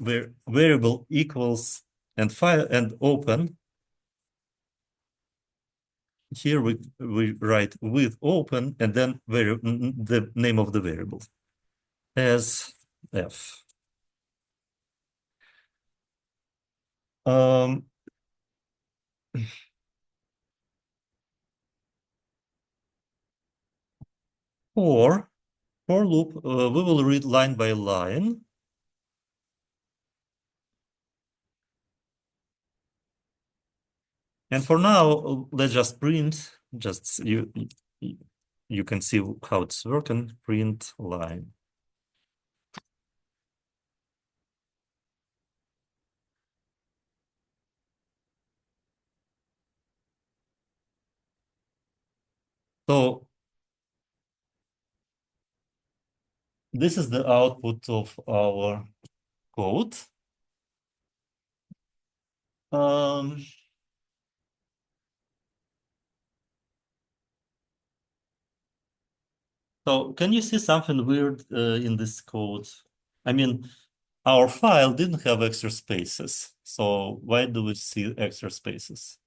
Speaker 1: variable equals and file and open. Here we write with open and then the name of the variable as f. Um, for loop, we will read line by line. And for now, let's just print, just you can see how it's working, print line. So this is the output of our code. Um, so can you see something weird in this code? I mean, our file didn't have extra spaces. So why do we see extra spaces?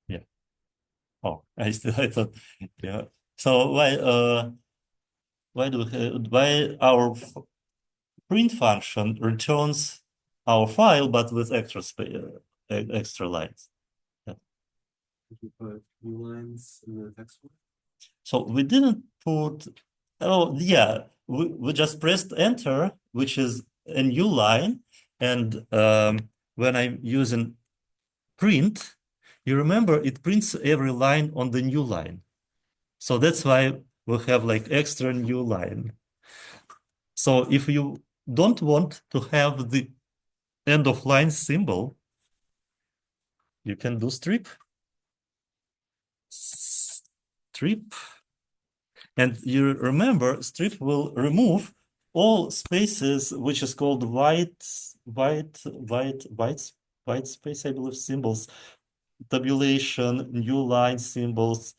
Speaker 1: Yeah. Oh, I thought, yeah. So why do we why our print function returns our file, but with extra extra lines.
Speaker 3: If you put new lines in the text box.
Speaker 1: So we didn't put, oh yeah, we just pressed enter, which is a new line. And when I'm using print, you remember it prints every line on the new line. So that's why we have like extra new line. So if you don't want to have the end of line symbol, you can do strip. Strip. And you remember, strip will remove all spaces, which is called white space, I believe, symbols, tabulation, new line symbols,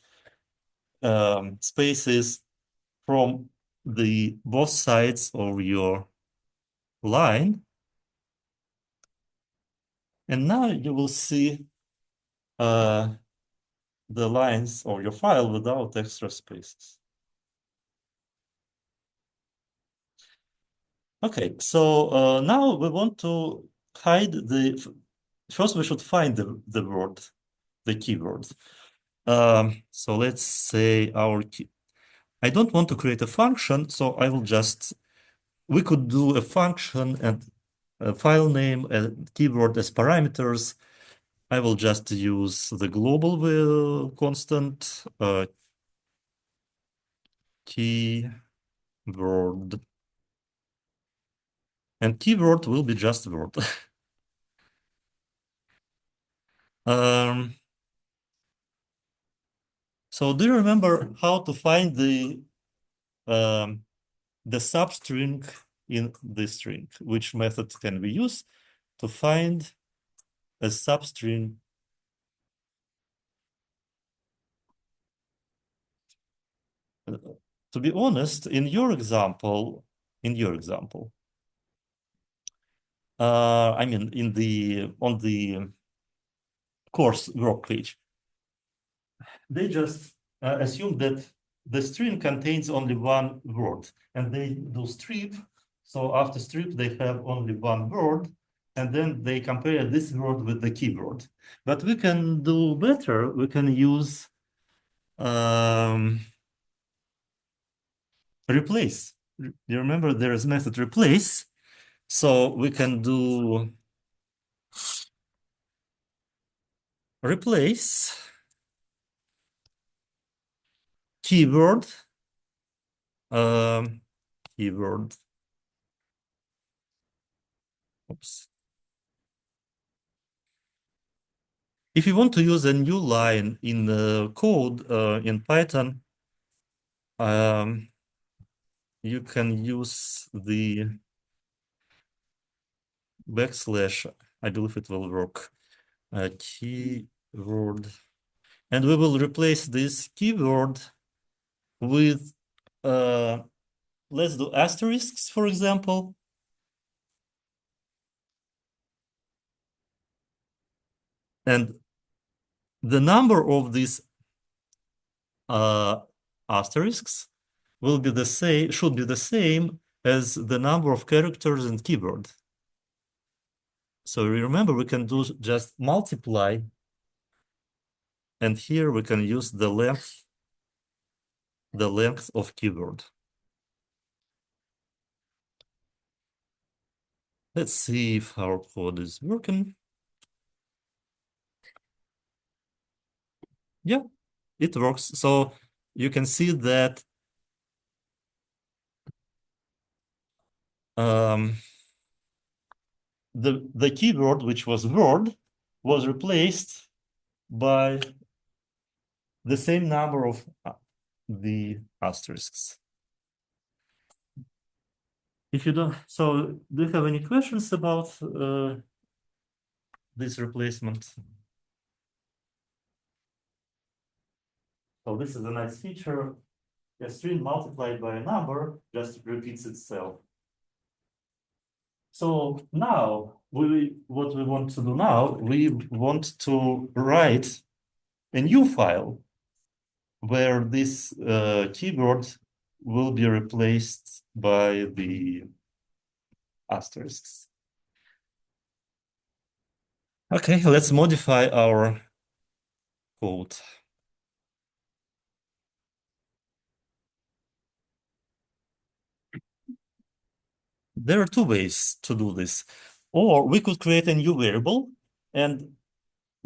Speaker 1: spaces from the both sides of your line. And now you will see the lines of your file without extra spaces. Okay, so now we want to hide first we should find the word, the keyword. So let's say our key. I don't want to create a function, so I will just, we could do a function and a file name and keyword as parameters. I will just use the global constant keyword. And keyword will be just word. So do you remember how to find the substring in the string? Which method can we use to find a substring? To be honest, in your example, I mean, on the course work page, they just assume that the string contains only one word, and they do strip. So after strip, they have only one word, and then they compare this word with the keyword. But we can do better. We can use replace. You remember there is method replace. So we can do replace keyword, keyword. Oops. If you want to use a new line in the code in Python, you can use the backslash. I believe it will work. Keyword. And we will replace this keyword with, let's do asterisks, for example. And the number of these asterisks will be the same, should be the same as the number of characters in keyboard. So remember, we can do just multiply, and here we can use the length of keyboard. Let's see if our code is working. Yeah, it works. So you can see that the keyword, which was word, was replaced by the same number of the asterisks. If you don't, so do you have any questions about this replacement? So this is a nice feature. A string multiplied by a number just repeats itself. So now, what we want to do now, we want to write a new file where this keyboard will be replaced by the asterisks. Okay, let's modify our code. There are two ways to do this. Or we could create a new variable and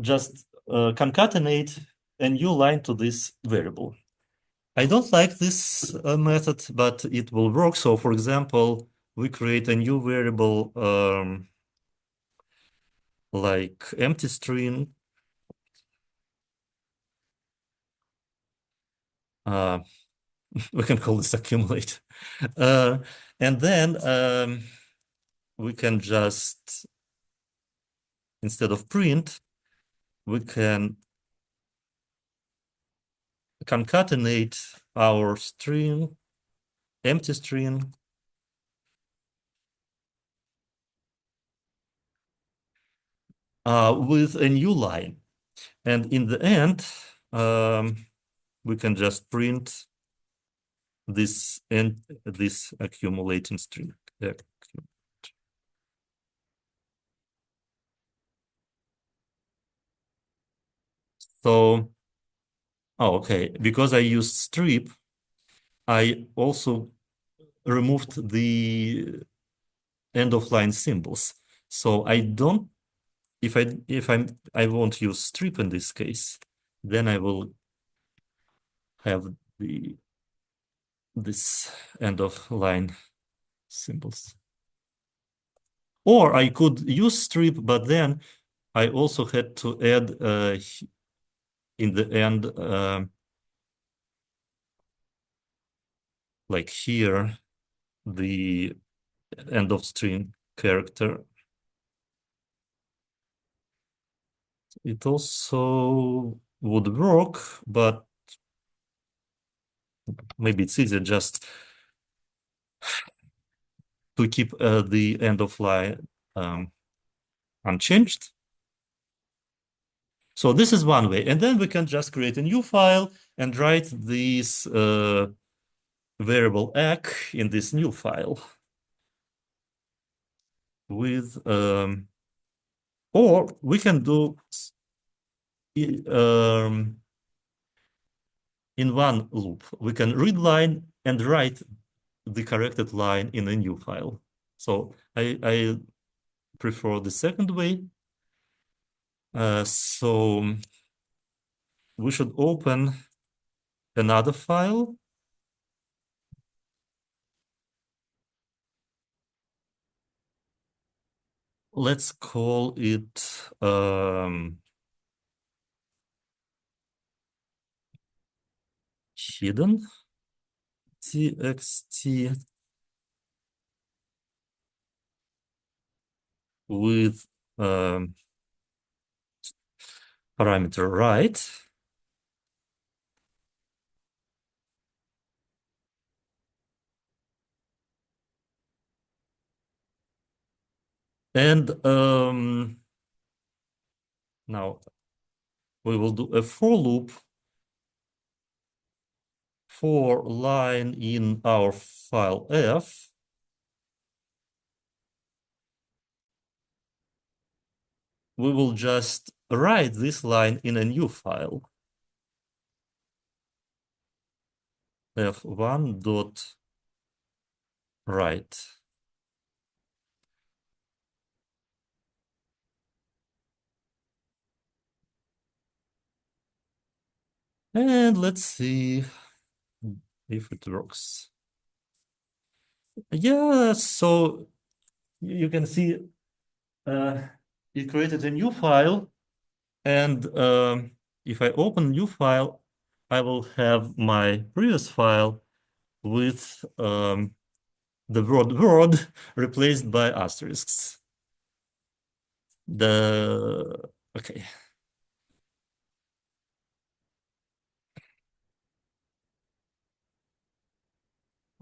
Speaker 1: just concatenate a new line to this variable. I don't like this method, but it will work. So for example, we create a new variable like empty string. We can call this accumulate. And then we can just, instead of print, we can concatenate our string, empty string, with a new line. And in the end, we can just print this and this accumulating string. So, oh, okay, because I used strip, I also removed the end of line symbols. So I don't, if I won't use strip in this case, then I will have this end of line symbols. Or I could use strip, but then I also had to add in the end, like here, the end of string character. It also would work, but maybe it's easier just to keep the end of line unchanged. So this is one way. And then we can just create a new file and write this variable ec in this new file with, or we can do in one loop. We can read line and write the corrected line in a new file. So I prefer the second way. So we should open another file. Let's call it hidden txt with parameter right. And now we will do a for loop for line in our file f. We will just write this line in a new file. f1 dot write. And let's see if it works. Yeah, so you can see it created a new file. And if I open new file, I will have my previous file with the word replaced by asterisks. Okay.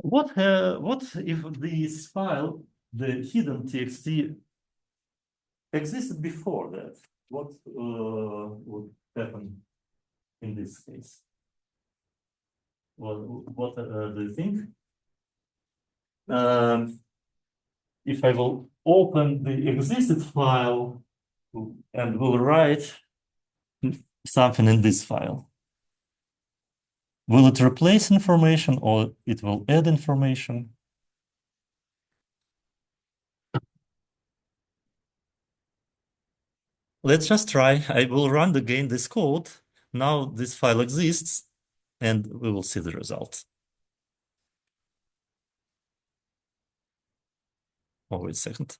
Speaker 1: What if this file, the hidden txt, existed before that? What would happen in this case? Well, what do you think? If I will open the existed file and we'll write something in this file. Will it replace information or it will add information? Let's just try. I will run again this code. Now this file exists and we will see the result. Oh, wait a second.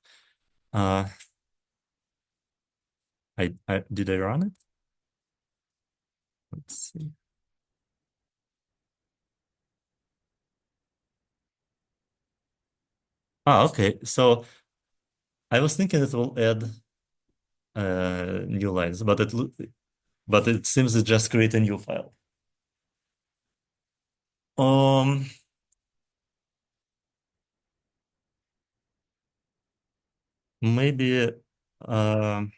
Speaker 1: Did I run it? Let's see. Okay. So I was thinking it will add new lines, but it seems to just create a new file. Maybe I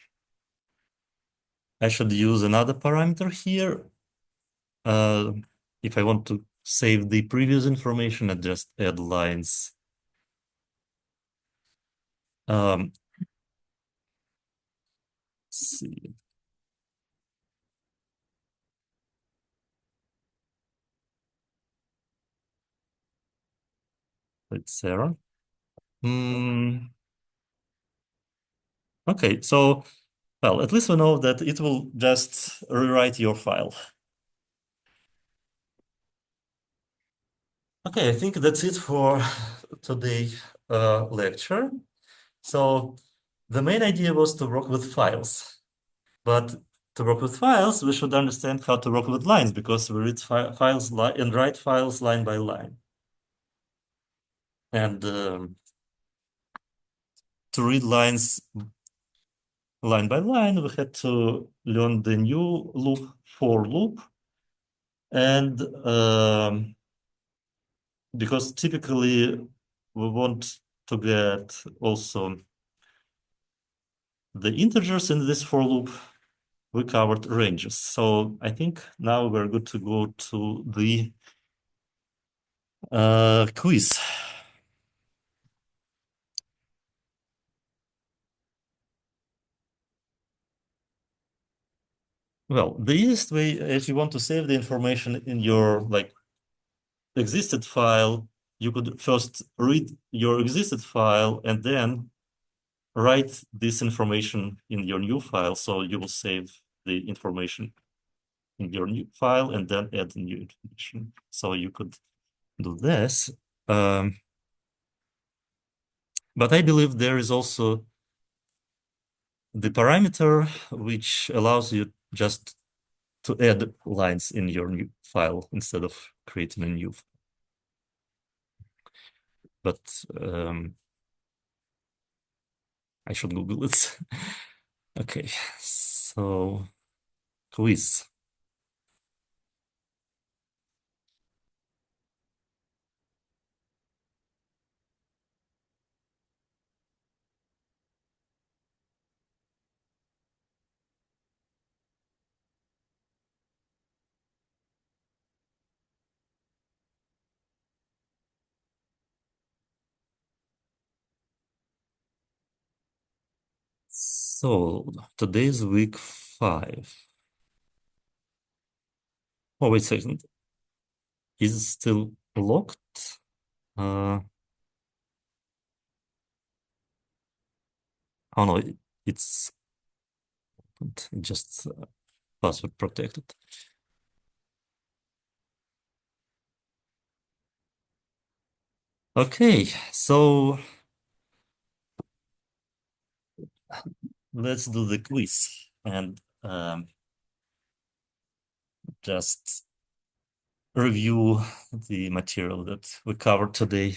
Speaker 1: should use another parameter here. If I want to save the previous information and just add lines. Let's see. It's error. Okay, so, well, at least we know that it will just rewrite your file. Okay, I think that's it for today's lecture. So the main idea was to work with files, but to work with files, we should understand how to work with lines because we read files and write files line by line. And to read lines line by line, we had to learn the new loop, for loop. And because typically we want to get also the integers in this for loop, we covered ranges. So I think now we're good to go to the quiz. Well, the easiest way, if you want to save the information in your existed file, you could first read your existed file and then write this information in your new file. So you will save the information in your new file and then add new information. So you could do this. But I believe there is also the parameter which allows you just to add lines in your new file instead of creating a new file. But I should Google it. Okay, so quiz. So today is week 5. Oh, wait a second. Is it still locked? Oh no, it's just password protected. Okay, so let's do the quiz and just review the material that we covered today.